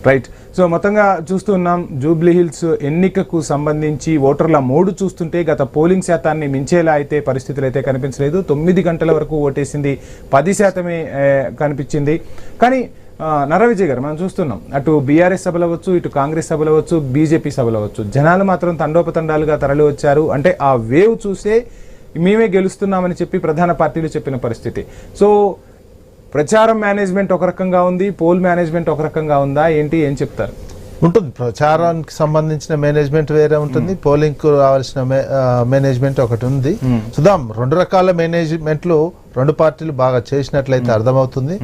Right. So మొత్తంగా చూస్తున్నాం Jubilee hills ఎన్నికకు సంబంధించి ఓటర్ల మూడు చూస్తుంటే గత పోలింగ్ శాతాన్ని మించేలా అయితే పరిస్థితులు అయితే కనిపించలేదు. 9 గంటల వరకు ఓటేసింది 10% కనిపించింది. కానీ నర విజయ్ గారు మనం చూస్తున్నాం అటు బీఆర్ఎస్ సభలు అవ్వచ్చు, ఇటు కాంగ్రెస్ సభలు అవ్వచ్చు, బీజేపీ సభలు అవ్వచ్చు, జనాలు మాత్రం తండోపతండాలుగా తరలి వచ్చారు. అంటే ఆ వేవ్ చూసే మేమే గెలుస్తున్నామని చెప్పి ప్రధాన పార్టీలు చెప్పిన పరిస్థితి. సో ప్రచారం మేనేజ్మెంట్ ఒక రకంగా ఉంది, పోల్ మేనేజ్మెంట్ ఒక రకంగా ఉందా, ఏంటి ఏం చెప్తారు? ఉంటుంది. ప్రచారానికి సంబంధించిన మేనేజ్మెంట్ వేరే ఉంటుంది, పోలింగ్ కు రావాల్సిన మేనేజ్మెంట్ ఒకటి ఉంది. చూద్దాం, 2 రకాల మేనేజ్మెంట్లు 2 పార్టీలు బాగా చేసినట్లయితే అర్థమవుతుంది.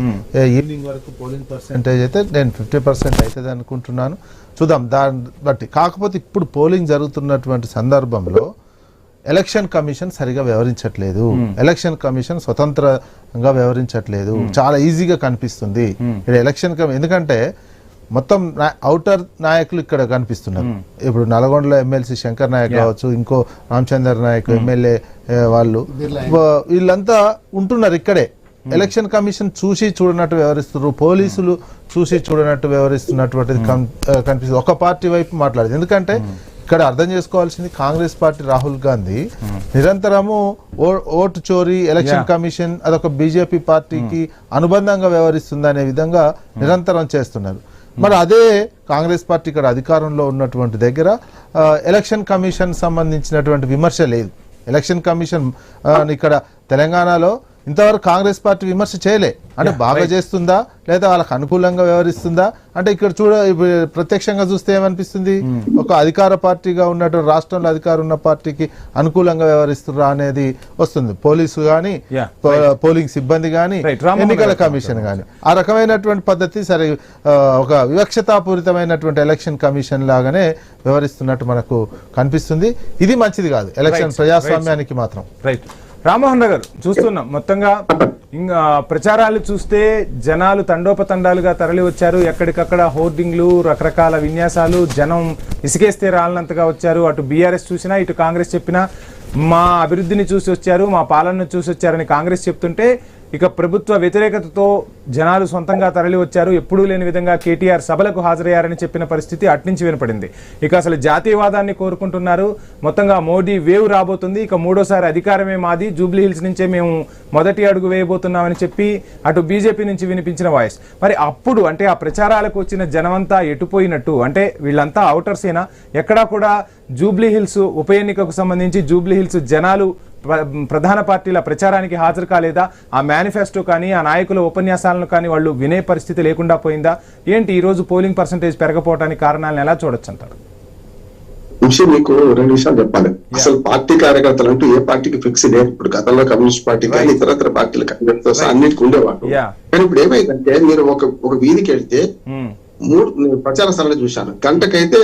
ఈవినింగ్ వరకు పోలింగ్ పర్సెంటేజ్ అయితే నేను 50% అవుతుంది అనుకుంటున్నాను. చూద్దాం దాన్ని బట్టి. కాకపోతే ఇప్పుడు పోలింగ్ జరుగుతున్నటువంటి సందర్భంలో ఎలక్షన్ కమిషన్ సరిగా వ్యవహరించట్లేదు. ఎలక్షన్ కమిషన్ స్వతంత్రంగా వ్యవహరించట్లేదు. చాలా ఈజీగా కనిపిస్తుంది ఇక్కడ ఎలక్షన్ ఎందుకంటే మొత్తం ఔటర్ నాయకులు ఇక్కడ కనిపిస్తున్నారు. ఇప్పుడు నల్గొండలో ఎమ్మెల్సీ శంకర్ నాయక్ కావచ్చు, ఇంకో రామచందర్ నాయక్ ఎమ్మెల్యే వాళ్ళు వీళ్ళంతా ఉంటున్నారు ఇక్కడే. ఎలక్షన్ కమిషన్ చూసి చూడనట్టు వ్యవహరిస్తున్నారు, పోలీసులు చూసి చూడనట్టు వ్యవహరిస్తున్నటువంటిది కనిపిస్తుంది. ఒక పార్టీ వైపు మాట్లాడేది. ఎందుకంటే ఇక్కడ అర్థం చేసుకోవాల్సింది, కాంగ్రెస్ పార్టీ రాహుల్ గాంధీ నిరంతరము ఓటు చోరీ, ఎలక్షన్ కమిషన్ అదొక బీజేపీ పార్టీకి అనుబంధంగా వ్యవహరిస్తుంది అనే విధంగా నిరంతరం చేస్తున్నారు. మరి అదే కాంగ్రెస్ పార్టీ ఇక్కడ అధికారంలో ఉన్నటువంటి దగ్గర ఎలక్షన్ కమిషన్ సంబంధించినటువంటి విమర్శ లేదు. ఎలక్షన్ కమిషన్ ఇక్కడ తెలంగాణలో ఇంతవరకు కాంగ్రెస్ పార్టీ విమర్శ చేయలే. అంటే బాగా చేస్తుందా లేదా వాళ్ళకి అనుకూలంగా వ్యవహరిస్తుందా అంటే ఇక్కడ ప్రత్యక్షంగా చూస్తే ఏమనిపిస్తుంది, ఒక అధికార పార్టీగా ఉన్నటువంటి రాష్ట్రంలో అధికారం ఉన్న పార్టీకి అనుకూలంగా వ్యవహరిస్తున్నా అనేది వస్తుంది. పోలీసు గాని, పోలింగ్ సిబ్బంది గాని, ఎన్నికల కమిషన్ గాని ఆ రకమైనటువంటి పద్ధతి సరే ఒక వివక్షతాపూరితమైనటువంటి ఎలక్షన్ కమిషన్ లాగానే వ్యవహరిస్తున్నట్టు మనకు కనిపిస్తుంది. ఇది మంచిది కాదు ఎలక్షన్ ప్రజాస్వామ్యానికి మాత్రం. రైట్. రామ్మోహన్ గారు చూస్తున్నాం మొత్తంగా ఇంకా ప్రచారాలు చూస్తే జనాలు తండోపతండాలుగా తరలి వచ్చారు. ఎక్కడికక్కడ హోర్డింగ్లు, రకరకాల విన్యాసాలు, జనం ఇసుకేస్తే రాలనంతగా వచ్చారు. అటు బీఆర్ఎస్ చూసినా, ఇటు కాంగ్రెస్ చెప్పినా మా అభివృద్ధిని చూసి వచ్చారు, మా పాలనను చూసి వచ్చారని కాంగ్రెస్ చెప్తుంటే ఇక ప్రభుత్వ వ్యతిరేకతతో జనాలు సొంతంగా తరలి వచ్చారు. ఎప్పుడూ లేని విధంగా కేటీఆర్ సభలకు హాజరయ్యారని చెప్పిన పరిస్థితి అట్నుంచి వినపడింది. ఇక అసలు జాతీయవాదాన్ని కోరుకుంటున్నారు. మొత్తంగా మోడీ వేవ్ రాబోతుంది, ఇక 3వ అధికారమే మాది, జూబ్లీ హిల్స్ నుంచే మేము మొదటి అడుగు వేయబోతున్నామని చెప్పి అటు బీజేపీ నుంచి వినిపించిన వాయిస్. మరి అప్పుడు అంటే ఆ ప్రచారాలకు వచ్చిన జనమంతా ఎటుపోయినట్టు? అంటే వీళ్ళంతా ఔటర్సేనా? ఎక్కడా కూడా జూబ్లీ హిల్స్ ఉప ఎన్నికకు సంబంధించి జూబ్లీ హిల్స్ జనాలు ప్రధాన పార్టీల ప్రచారానికి హాజరు కాలేదా? ఆ మేనిఫెస్టో కానీ, ఆ నాయకుల ఉపన్యాసాలను కానీ వాళ్ళు వినే పరిస్థితి లేకుండా పోయిందా? ఏంటి ఈ రోజు పోలింగ్ పర్సెంటేజ్ పెరగపోవడానికి కారణాలను ఎలా చూడొచ్చు అంటారు? మీకు 2 విషయాలు చెప్పాలి. అసలు పార్టీ కార్యకర్తలు అంటూ ఏ పార్టీకి ఫిక్స్ లేదు. ఇప్పుడు గతంలో కమ్యూనిస్ట్ పార్టీ కానీ ఇతరత్ర పార్టీల కార్యకర్తలు అన్నిటికీ ఉండేవాడు. కానీ ఇప్పుడు ఏమైందంటే మీరు ఒక వీధికి వెళ్తే 3 ప్రచార సరళి చూశాను. గంటకైతే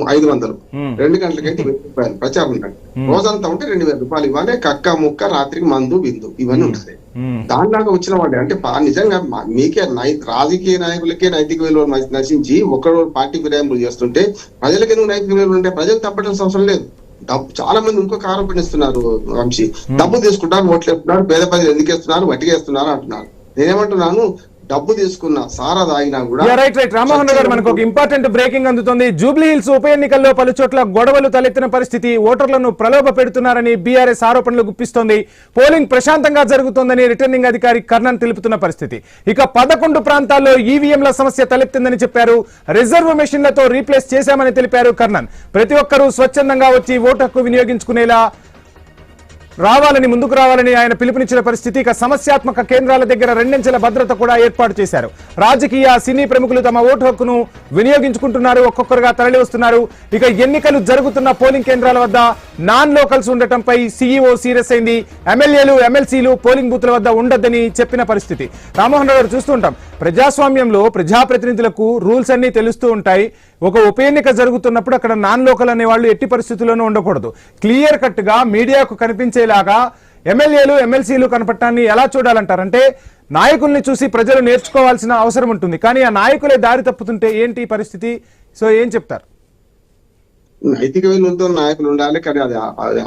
500, 2 గంటలకైతే 1000 రూపాయలు ప్రచారం ఉంటాయి. రోజంతా ఉంటే 2000 రూపాయలు ఇవ్వాలి. కక్క ముక్క, రాత్రికి మందు బిందు ఇవన్నీ ఉంటాయి. దానిలాగా వచ్చిన వాడే అంటే నిజంగా మీకే రాజకీయ నాయకులకే నైతిక విలువలు నశించి ఒకరు పార్టీ ఫిరాయింపులు చేస్తుంటే ప్రజలకి ఎందుకు నైతిక విలువలు ఉంటాయి? ప్రజలు తప్పడానికి అవసరం లేదు. డబ్బు చాలా మంది ఇంకొక ఆరోపణిస్తున్నారు వంశీ, డబ్బు తీసుకుంటారు, ఓట్లు వేస్తున్నారు, పేద ప్రజలు ఎందుకు వేస్తున్నారు, వట్టిగేస్తున్నారు అంటున్నారు. నేనేమంటున్నాను, డబ్బు తీసుకున్న సారా తాగినా కూడా. రైట్. రామ్మోహన్ గారు మనకు ఒక ఇంపార్టెంట్ బ్రేకింగ్ అందుతుంది. జూబ్లీ హిల్స్ ఉప ఎన్నికల్లో పలు చోట్ల గొడవలు తలెత్తిన పరిస్థితి, ఓటర్లను ప్రలోభ పెడుతున్నారని బీఆర్ఎస్ ఆరోపణలు గుప్పిస్తోంది. పోలింగ్ ప్రశాంతంగా జరుగుతోందని రిటర్నింగ్ అధికారి కర్ణన్ తెలుపుతున్న పరిస్థితి. ఇక 11 ప్రాంతాల్లో ఈవీఎంల సమస్య తలెత్తిందని చెప్పారు. రిజర్వ్ మెషిన్లతో రీప్లేస్ చేశామని తెలిపారు కర్ణన్. ప్రతి ఒక్కరూ స్వచ్ఛందంగా వచ్చి ఓటు హక్కు వినియోగించుకునేలా ముందుకు రావాలని ఆయన పిలుపునిచ్చిన పరిస్థితి. ఇక సమస్యాత్మక కేంద్రాల దగ్గర 2 అంచెల భద్రత కూడా ఏర్పాటు చేశారు. రాజకీయ, సినీ ప్రముఖులు తమ ఓటు హక్కును వినియోగించుకుంటున్నారు, ఒక్కొక్కరుగా తరలి వస్తున్నారు. ఇక ఎన్నికలు జరుగుతున్న పోలింగ్ కేంద్రాల వద్ద నాన్ లోకల్స్ ఉండటంపై సీఈఓ సీరియస్ అయింది. ఎమ్మెల్యేలు, ఎమ్మెల్సీలు పోలింగ్ బూత్ల వద్ద ఉండొద్దని చెప్పిన పరిస్థితి. రామ్మోహన్ గారు చూస్తుంటాం, ప్రజాస్వామ్యంలో ప్రజాప్రతినిధులకు రూల్స్ అన్ని తెలుస్తూ ఉంటాయి. ఒక ఉప ఎన్నిక జరుగుతున్నప్పుడు అక్కడ నాన్ లోకల్ అనే వాళ్ళు ఎట్టి పరిస్థితుల్లోనూ ఉండకూడదు. క్లియర్ కట్ గా మీడియాకు కనిపించేలాగా ఎమ్మెల్యేలు, ఎమ్మెల్సీలు కనపడటాన్ని ఎలా చూడాలంటారంటే నాయకుల్ని చూసి ప్రజలు నేర్చుకోవాల్సిన అవసరం ఉంటుంది. కానీ ఆ నాయకులే దారి తప్పుతుంటే ఏంటి పరిస్థితి? సో ఏం చెప్తారు? నైతిక విలువలతో నాయకులు ఉండాలి, కానీ అది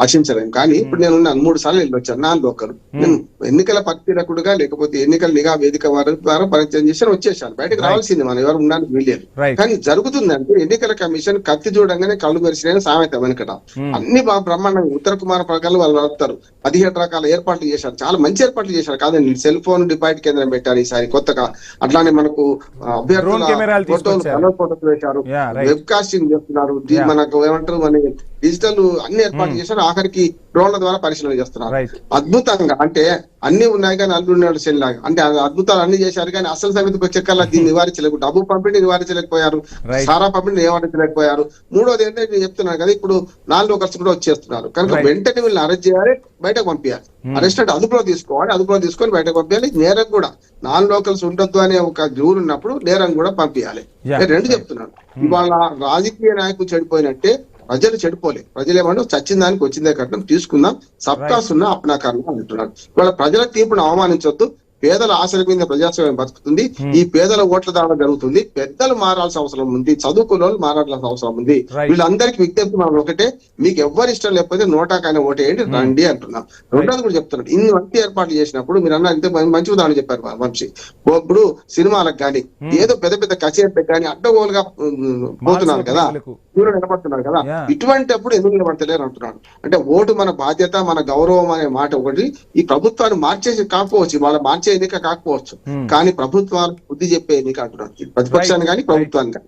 ఆశించలేము. కానీ ఇప్పుడు నేను 3 సార్లు వెళ్ళి వచ్చాను, నాన్ లోకల్. నేను ఎన్నికల పరిశీలకుడుగా లేకపోతే ఎన్నికల నిఘా వేదిక వారి ద్వారా పరిచయం చేసి వచ్చేసాను. బయటకు రావాల్సింది, మనం ఎవరు ఉండడానికి వీలేదు. కానీ జరుగుతుందంటే ఎన్నికల కమిషన్ కత్తి చూడంగానే కళ్ళు మెరిసిన సామెత వెనకట. అన్ని బాగా బ్రహ్మాండంగా ఉత్తర కుమార ప్రకారం వాళ్ళు నడుపుతారు. 17 రకాల ఏర్పాట్లు చేశారు, చాలా మంచి ఏర్పాట్లు చేశారు. కాదండి, సెల్ ఫోన్ డిపాజిట్ కేంద్రం పెట్టారు ఈసారి కొత్తగా. అట్లానే మనకు అభ్యర్థుల ఫోటోలు వేశారు, వెబ్ కాస్టింగ్ చేస్తున్నారు, మనకు ఏమంటారు మన డిజిటల్ అన్ని ఏర్పాట్లు చేశారు. ఆఖరికి డ్రోన్ల ద్వారా పరిశీలన చేస్తున్నారు. అద్భుతంగా, అంటే అన్ని ఉన్నాయి కానీ అల్లున్నాడు సెల్లాగా, అంటే అద్భుతాలు అన్ని చేశారు. కానీ అసలు సంగతికి వచ్చేకల్లా దీన్ని నివారించలేకు, డబ్బు పంపిణీ నివారించలేకపోయారు, సారా పంపిణీ నివారించలేకపోయారు. మూడోది ఏంటంటే నేను చెప్తున్నాను కదా, ఇప్పుడు నాన్ లోకల్స్ కూడా వచ్చేస్తున్నారు కనుక వెంటనే వీళ్ళని అరెస్ట్ చేయాలి, బయటకు పంపించాలి. అరెస్ట్ అంటే అదుపులో తీసుకోవాలి, అదుపులో తీసుకొని బయటకు పంపించాలి. నేరం కూడా నాన్ లోకల్స్ ఉండొద్దు అనే ఒక రూల్ ఉన్నప్పుడు నేరం కూడా పంపించాలి. నేను 2 చెప్తున్నాను. ఇవాళ రాజకీయ నాయకులు చెడిపోయినట్టే ప్రజలు చెడిపోలే. ప్రజలు ఏమంటే చచ్చిన దానికి వచ్చిందే కట్టడం తీసుకుందాం, సబ్కా సున్నా అప్నా కర్మ అంటున్నారు. ఇవాళ ప్రజల తీర్పును అవమానించొద్దు. పేదల ఆశల మీద ప్రజాస్వామ్యం బతుకుతుంది. ఈ పేదల ఓట్ల ద్వారా జరుగుతుంది. పెద్దలు మారాల్సిన అవసరం ఉంది, చదువుకున్న వాళ్ళు మారాల్సిన అవసరం ఉంది. వీళ్ళందరికీ విజ్ఞప్తి మనం ఒకటే, మీకు ఎవరు ఇష్టం లేకపోతే నోటాకైనా ఓటేయండి, రండి అంటున్నాం. రెండోది కూడా చెప్తున్నాడు, ఇన్ని మంచి ఏర్పాట్లు చేసినప్పుడు మీరు అన్న ఇంత మంచి ఉదాహరణ చెప్పారు వంశీ. ఇప్పుడు సినిమాలకు కానీ ఏదో పెద్ద పెద్ద కచేరీలకు కానీ అడ్డగోలుగా పోతున్నారు కదా, దూరం నిలబడుతున్నారు కదా, ఇటువంటి అప్పుడు ఎందుకు నిలబడతలేరు అంటున్నాడు. అంటే ఓటు మన బాధ్యత, మన గౌరవం అనే మాట ఒకటి. ఈ ప్రభుత్వాన్ని మార్చేసి కాకపోవచ్చు, వాళ్ళ మార్చే ఎన్నిక కాకపోవచ్చు, కానీ ప్రభుత్వాలు బుద్ధి చెప్పే ఎన్నిక అంటున్నాడు. ప్రతిపక్షాన్ని కానీ ప్రభుత్వాన్ని కానీ.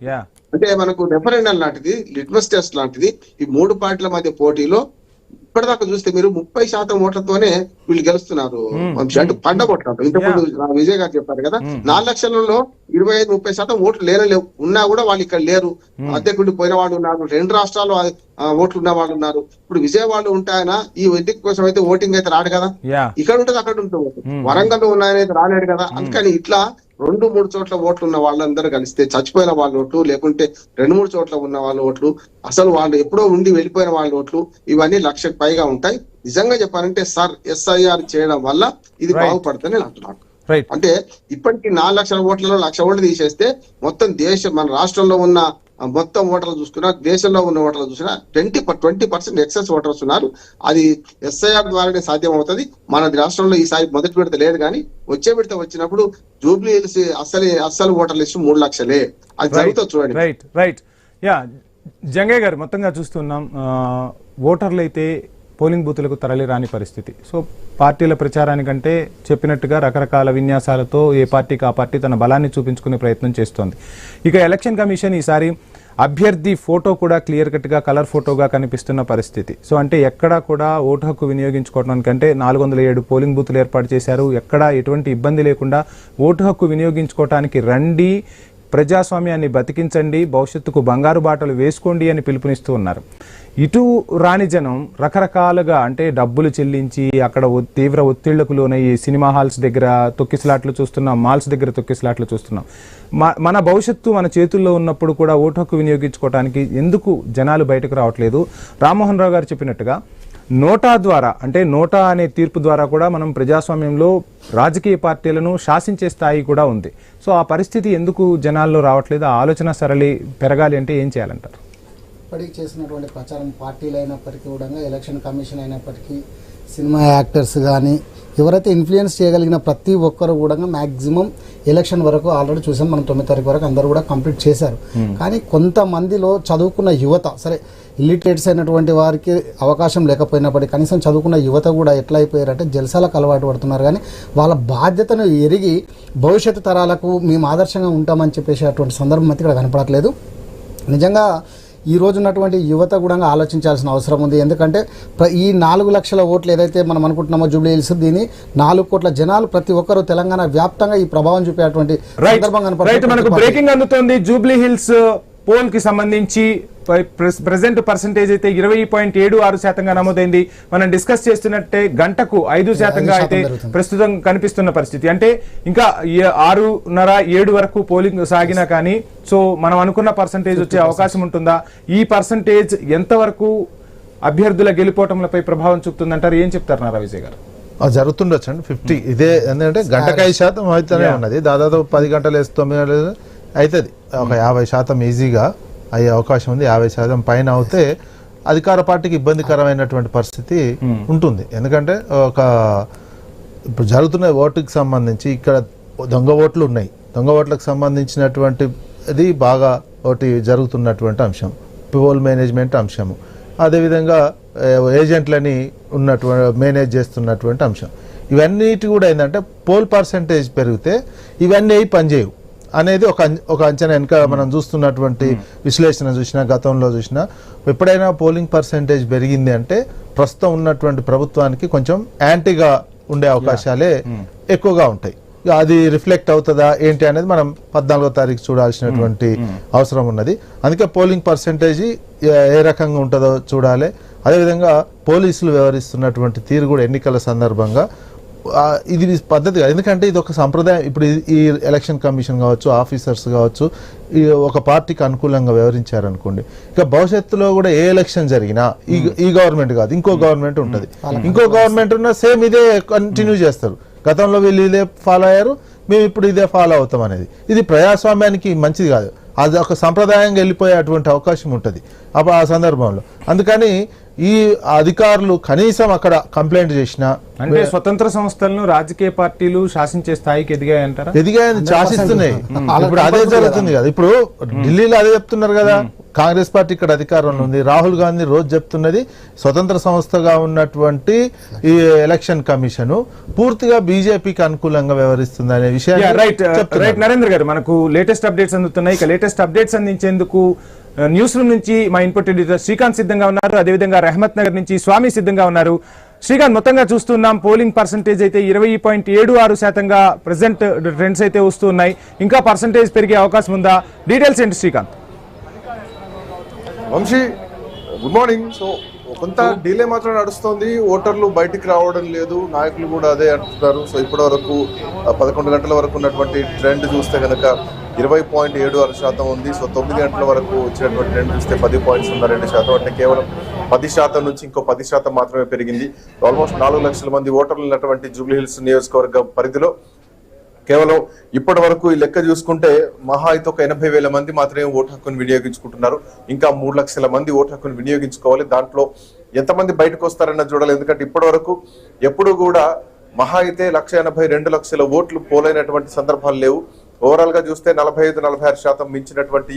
అంటే మనకు రెఫరెండం లాంటిది, లిట్మస్ టెస్ట్ లాంటిది. ఈ 3 పార్టీల మధ్య పోటీలో ఇప్పటిదాకా చూస్తే మీరు 30% ఓట్లతోనే వీళ్ళు గెలుస్తున్నారు. అంటే పండ కొట్టారు. ఇంతకుముందు విజయ్ గారు చెప్పారు కదా, 4 లక్షలలో 25-30% ఓట్లు లేవు. ఉన్నా కూడా వాళ్ళు ఇక్కడ లేరు. అద్దెకుండి పోయిన వాళ్ళు ఉన్నారు, 2 రాష్ట్రాల్లో ఓట్లు ఉన్న వాళ్ళు ఉన్నారు. ఇప్పుడు విజయవాడలో ఉంటాయన ఈ ఎన్నిక కోసం అయితే ఓటింగ్ అయితే రాడు కదా, ఇక్కడ ఉంటుంది అక్కడ ఉంటుంది. వరంగల్లో ఉన్నాయనైతే రాలేడు కదా. అందుకని ఇట్లా 2-3 చోట్ల ఓట్లు ఉన్న వాళ్ళందరూ కలిస్తే చచ్చిపోయిన వాళ్ళ ఓట్లు, లేకుంటే 2-3 చోట్ల ఉన్న వాళ్ళ ఓట్లు, అసలు వాళ్ళు ఎప్పుడో ఉండి వెళ్ళిపోయిన వాళ్ళ ఓట్లు, ఇవన్నీ 1,00,000కు పైగా ఉంటాయి. నిజంగా చెప్పాలంటే సార్ SIR చేయడం వల్ల ఇది బాగుపడుతుందని నేను అంటున్నాను. అంటే ఇప్పటికీ 4 లక్షల ఓట్లలో 1,00,000 ఓట్లు తీసేస్తే మొత్తం దేశం, మన రాష్ట్రంలో ఉన్న మొత్తం ఓటర్లు చూసుకున్నా, దేశంలో ఉన్న ఓటర్లు చూసినా 20% ఎక్సెస్ ఓటర్స్ ఉన్నారు. అది SIR ద్వారానే సాధ్యం అవుతుంది. మన రాష్ట్రంలో ఈసారి మొదటి విడత లేదు, కానీ వచ్చే విడత వచ్చినప్పుడు జూబ్లీ హిల్స్ అసలు ఓటర్ లిస్ట్ 3 లక్షలే. అది జరుగుతుంది చూడండి. రైట్. జంగయ్య గారు, మొత్తంగా చూస్తున్నాం ఓటర్లు అయితే పోలింగ్ బూతులకు తరలి రాని పరిస్థితి. సో పార్టీల ప్రచారానికంటే చెప్పినట్టుగా రకరకాల విన్యాసాలతో ఏ పార్టీకి ఆ పార్టీ తన బలాన్ని చూపించుకునే ప్రయత్నం చేస్తోంది. ఇక ఎలక్షన్ కమిషన్ ఈసారి అభ్యర్థి ఫోటో కూడా క్లియర్ కట్గా కలర్ ఫోటోగా కనిపిస్తున్న పరిస్థితి. సో అంటే ఎక్కడా కూడా ఓటు హక్కు వినియోగించుకోవడానికంటే 407 పోలింగ్ బూతులు ఏర్పాటు చేశారు. ఎక్కడా ఎటువంటి ఇబ్బంది లేకుండా ఓటు హక్కు వినియోగించుకోవటానికి రండి, ప్రజాస్వామ్యాన్ని బతికించండి, భవిష్యత్తుకు బంగారు బాటలు వేసుకోండి అని పిలుపునిస్తూ ఉన్నారు. ఇటు రాని జనం రకరకాలుగా, అంటే డబ్బులు చెల్లించి అక్కడ తీవ్ర ఒత్తిళ్లకు లోనయ్యి సినిమా హాల్స్ దగ్గర తొక్కిసలాట్లు చూస్తున్నాం, మాల్స్ దగ్గర తొక్కిసలాట్లు చూస్తున్నాం. మన భవిష్యత్తు మన చేతుల్లో ఉన్నప్పుడు కూడా ఓటు హక్కు వినియోగించుకోవడానికి ఎందుకు జనాలు బయటకు రావట్లేదు? రామ్మోహన్ రావు గారు చెప్పినట్టుగా నోటా ద్వారా, అంటే నోటా అనే తీర్పు ద్వారా కూడా మనం ప్రజాస్వామ్యంలో రాజకీయ పార్టీలను శాసించే స్థాయి కూడా ఉంది. సో ఆ పరిస్థితి ఎందుకు జనాల్లో రావట్లేదు? ఆ ఆలోచన సరళి పెరగాలి అంటే ఏం చేయాలంటారు? ఇప్పటికి చేసినటువంటి ప్రచారం పార్టీలు అయినప్పటికీ కూడా, ఎలక్షన్ కమిషన్ అయినప్పటికీ, సినిమా యాక్టర్స్ కానీ ఎవరైతే ఇన్ఫ్లుయెన్స్ చేయగలిగిన ప్రతి ఒక్కరు కూడా మ్యాక్సిమం ఎలక్షన్ వరకు ఆల్రెడీ చూసాం. మనం 9 తారీఖు వరకు అందరూ కూడా కంప్లీట్ చేశారు. కానీ కొంతమందిలో చదువుకున్న యువత, సరే ఇల్లిటరేట్స్ అయినటువంటి వారికి అవకాశం లేకపోయినప్పటికీ కనీసం చదువుకున్న యువత కూడా ఎట్లా అయిపోయారంటే జల్సాలకు అలవాటు పడుతున్నారు. కానీ వాళ్ళ బాధ్యతను ఎరిగి భవిష్యత్తు తరాలకు మేము ఆదర్శంగా ఉంటామని చెప్పేసి అటువంటి సందర్భం అయితే ఇక్కడ కనపడట్లేదు. నిజంగా ఈ రోజు ఉన్నటువంటి యువత కూడా ఆలోచించాల్సిన అవసరం ఉంది. ఎందుకంటే ఈ 4 లక్షల ఓట్లు ఏదైతే మనం అనుకుంటున్నామో జూబ్లీ హిల్స్, దీన్ని 4 కోట్ల జనాలు ప్రతి ఒక్కరు తెలంగాణ వ్యాప్తంగా ఈ ప్రభావం చూపేటువంటి సందర్భం కనపడుతుంది. మనకు బ్రేకింగ్ అందుతోంది. జూబ్లీ హిల్స్ పోల్ కి సంబంధించి ప్రెసెంట్ పర్సెంటేజ్ అయితే 20.76% నమోదైంది. మనం డిస్కస్ చేస్తున్నట్టే గంటకు 5% అయితే ప్రస్తుతం కనిపిస్తున్న పరిస్థితి. అంటే ఇంకా 6:30-7 వరకు పోలింగ్ సాగినా కానీ సో మనం అనుకున్న పర్సంటేజ్ వచ్చే అవకాశం ఉంటుందా? ఈ పర్సంటేజ్ ఎంతవరకు అభ్యర్థుల గెలుపోవటంలపై ప్రభావం చూపుతుందంటారు? ఏం చెప్తారు నారా విజయ్ గారు? జరుగుతుండొచ్చండి 50. ఇదే ఎందుకంటే గంటకు 5% అయితేనే ఉన్నది. దాదాపు 10 గంటలు వేసి 9 గంటలు అవుతుంది. ఒక 50% ఈజీగా అయ్యే అవకాశం ఉంది. 50% పైన అవుతే అధికార పార్టీకి ఇబ్బందికరమైనటువంటి పరిస్థితి ఉంటుంది. ఎందుకంటే ఇప్పుడు జరుగుతున్న ఓటుకి సంబంధించి ఇక్కడ దొంగ ఓట్లు ఉన్నాయి. దొంగ ఓట్లకు సంబంధించినటువంటి ఇది బాగా ఒకటి జరుగుతున్నటువంటి అంశం, పోల్ మేనేజ్మెంట్ అంశము, అదేవిధంగా ఏజెంట్లని మేనేజ్ చేస్తున్నటువంటి అంశం. ఇవన్నిటి కూడా ఏంటంటే పోల్ పర్సెంటేజ్ పెరిగితే ఇవన్నీ పనిచేయవు అనేది ఒక అంచనా. వెనుక మనం చూస్తున్నటువంటి విశ్లేషణ చూసినా, గతంలో చూసినా, ఎప్పుడైనా పోలింగ్ పర్సెంటేజ్ పెరిగింది అంటే ప్రస్తుతం ఉన్నటువంటి ప్రభుత్వానికి కొంచెం యాంటీగా ఉండే అవకాశాలే ఎక్కువగా ఉంటాయి. అది రిఫ్లెక్ట్ అవుతుందా ఏంటి అనేది మనం 14వ తారీఖు చూడాల్సినటువంటి అవసరం ఉన్నది. అందుకే పోలింగ్ పర్సెంటేజ్ ఏ రకంగా ఉంటుందో చూడాలి. అదేవిధంగా పోలీసులు వ్యవహరిస్తున్నటువంటి తీరు కూడా ఎన్నికల సందర్భంగా ఇది పద్ధతి కాదు. ఎందుకంటే ఇది ఒక సంప్రదాయం. ఇప్పుడు ఈ ఎలక్షన్ కమిషన్ కావచ్చు, ఆఫీసర్స్ కావచ్చు, ఈ ఒక పార్టీకి అనుకూలంగా వ్యవహరించారనుకోండి, ఇక భవిష్యత్తులో కూడా ఏ ఎలక్షన్ జరిగినా ఈ గవర్నమెంట్ కాదు ఇంకో గవర్నమెంట్ ఉంటుంది, ఇంకో గవర్నమెంట్ ఉన్నా సేమ్ ఇదే కంటిన్యూ చేస్తారు. గతంలో వీళ్ళు ఇదే ఫాలో అయ్యారు, మేము ఇప్పుడు ఇదే ఫాలో అవుతాం అనేది ఇది ప్రజాస్వామ్యానికి మంచిది కాదు. అది ఒక సంప్రదాయంగా వెళ్ళిపోయే అటువంటి అవకాశం ఉంటుంది ఆ సందర్భంలో. అందుకని ఈ అధికారులు కనీసం అక్కడ కంప్లైంట్ చేసినా, అంటే స్వతంత్ర సంస్థలను రాజకీయ పార్టీలు శాసించే స్థాయికి ఎదిగాయంటారా? ఎదిగాయని శాసిస్తున్నాయి. ఇప్పుడు అదే జరుగుతుంది కదా. ఇప్పుడు ఢిల్లీలో అదే చెప్తున్నారు కదా, కాంగ్రెస్ పార్టీ ఇక్కడ అధికారంలో ఉంది. రాహుల్ గాంధీ రోజు చెప్తున్నది స్వతంత్ర సంస్థగా ఉన్నటువంటి ఈ ఎలక్షన్ కమిషన్ పూర్తిగా బీజేపీకి అనుకూలంగా వ్యవహరిస్తుంది అనే విషయాన్ని రైట్. నరేంద్ర గారు, మనకు లేటెస్ట్ అప్డేట్స్ అందుతున్నాయి. ఇక లేటెస్ట్ అప్డేట్స్ అందించేందుకు న్యూస్ రూమ్ నుంచి మా ఇన్పుట్ ఎడిటర్ శ్రీకాంత్ సిద్ధంగా ఉన్నారు. అదేవిధంగా రెహమత్ నగర్ నుంచి స్వామి సిద్ధంగా ఉన్నారు. శ్రీకాంత్, మొత్తంగా చూస్తున్నాం పోలింగ్ పర్సంటేజ్ అయితే 20.76%గా ప్రెసెంట్ ట్రెండ్స్ అయితే వస్తున్నాయి. ఇంకా పర్సంటేజ్ పెరిగే అవకాశం ఉందా? డీటెయిల్స్ ఏంటి Srikanth? Vamsi, good morning. So కొంత డిలే మాత్రం నడుస్తుంది. ఓటర్లు బయటికి రావడం లేదు, నాయకులు కూడా అదే అంటున్నారు. సో ఇప్పటి వరకు 11 గంటల వరకు ఉన్నటువంటి ట్రెండ్ చూస్తే కనుక 20.76% ఉంది. సో 9 గంటల వరకు వచ్చినటువంటి ట్రెండ్ చూస్తే 10.02%, అంటే కేవలం 10% నుంచి ఇంకో 10% మాత్రమే పెరిగింది. ఆల్మోస్ట్ 4 లక్షల మంది ఓటర్లు ఉన్నటువంటి జూబ్లీహిల్స్ నియోజకవర్గ పరిధిలో కేవలం ఇప్పటి వరకు ఈ లెక్క చూసుకుంటే మహా అయితే ఒక 80,000 మంది మాత్రమే ఓటు హక్కును వినియోగించుకుంటున్నారు. ఇంకా 3 లక్షల మంది ఓటు హక్కును వినియోగించుకోవాలి. దాంట్లో ఎంతమంది బయటకు వస్తారన్న చూడాలి. ఎందుకంటే ఇప్పటి వరకు ఎప్పుడు కూడా మహా అయితే 1,82 లక్షల ఓట్లు పోలైనటువంటి సందర్భాలు లేవు. ఓవరాల్ గా చూస్తే 45-46% మించినటువంటి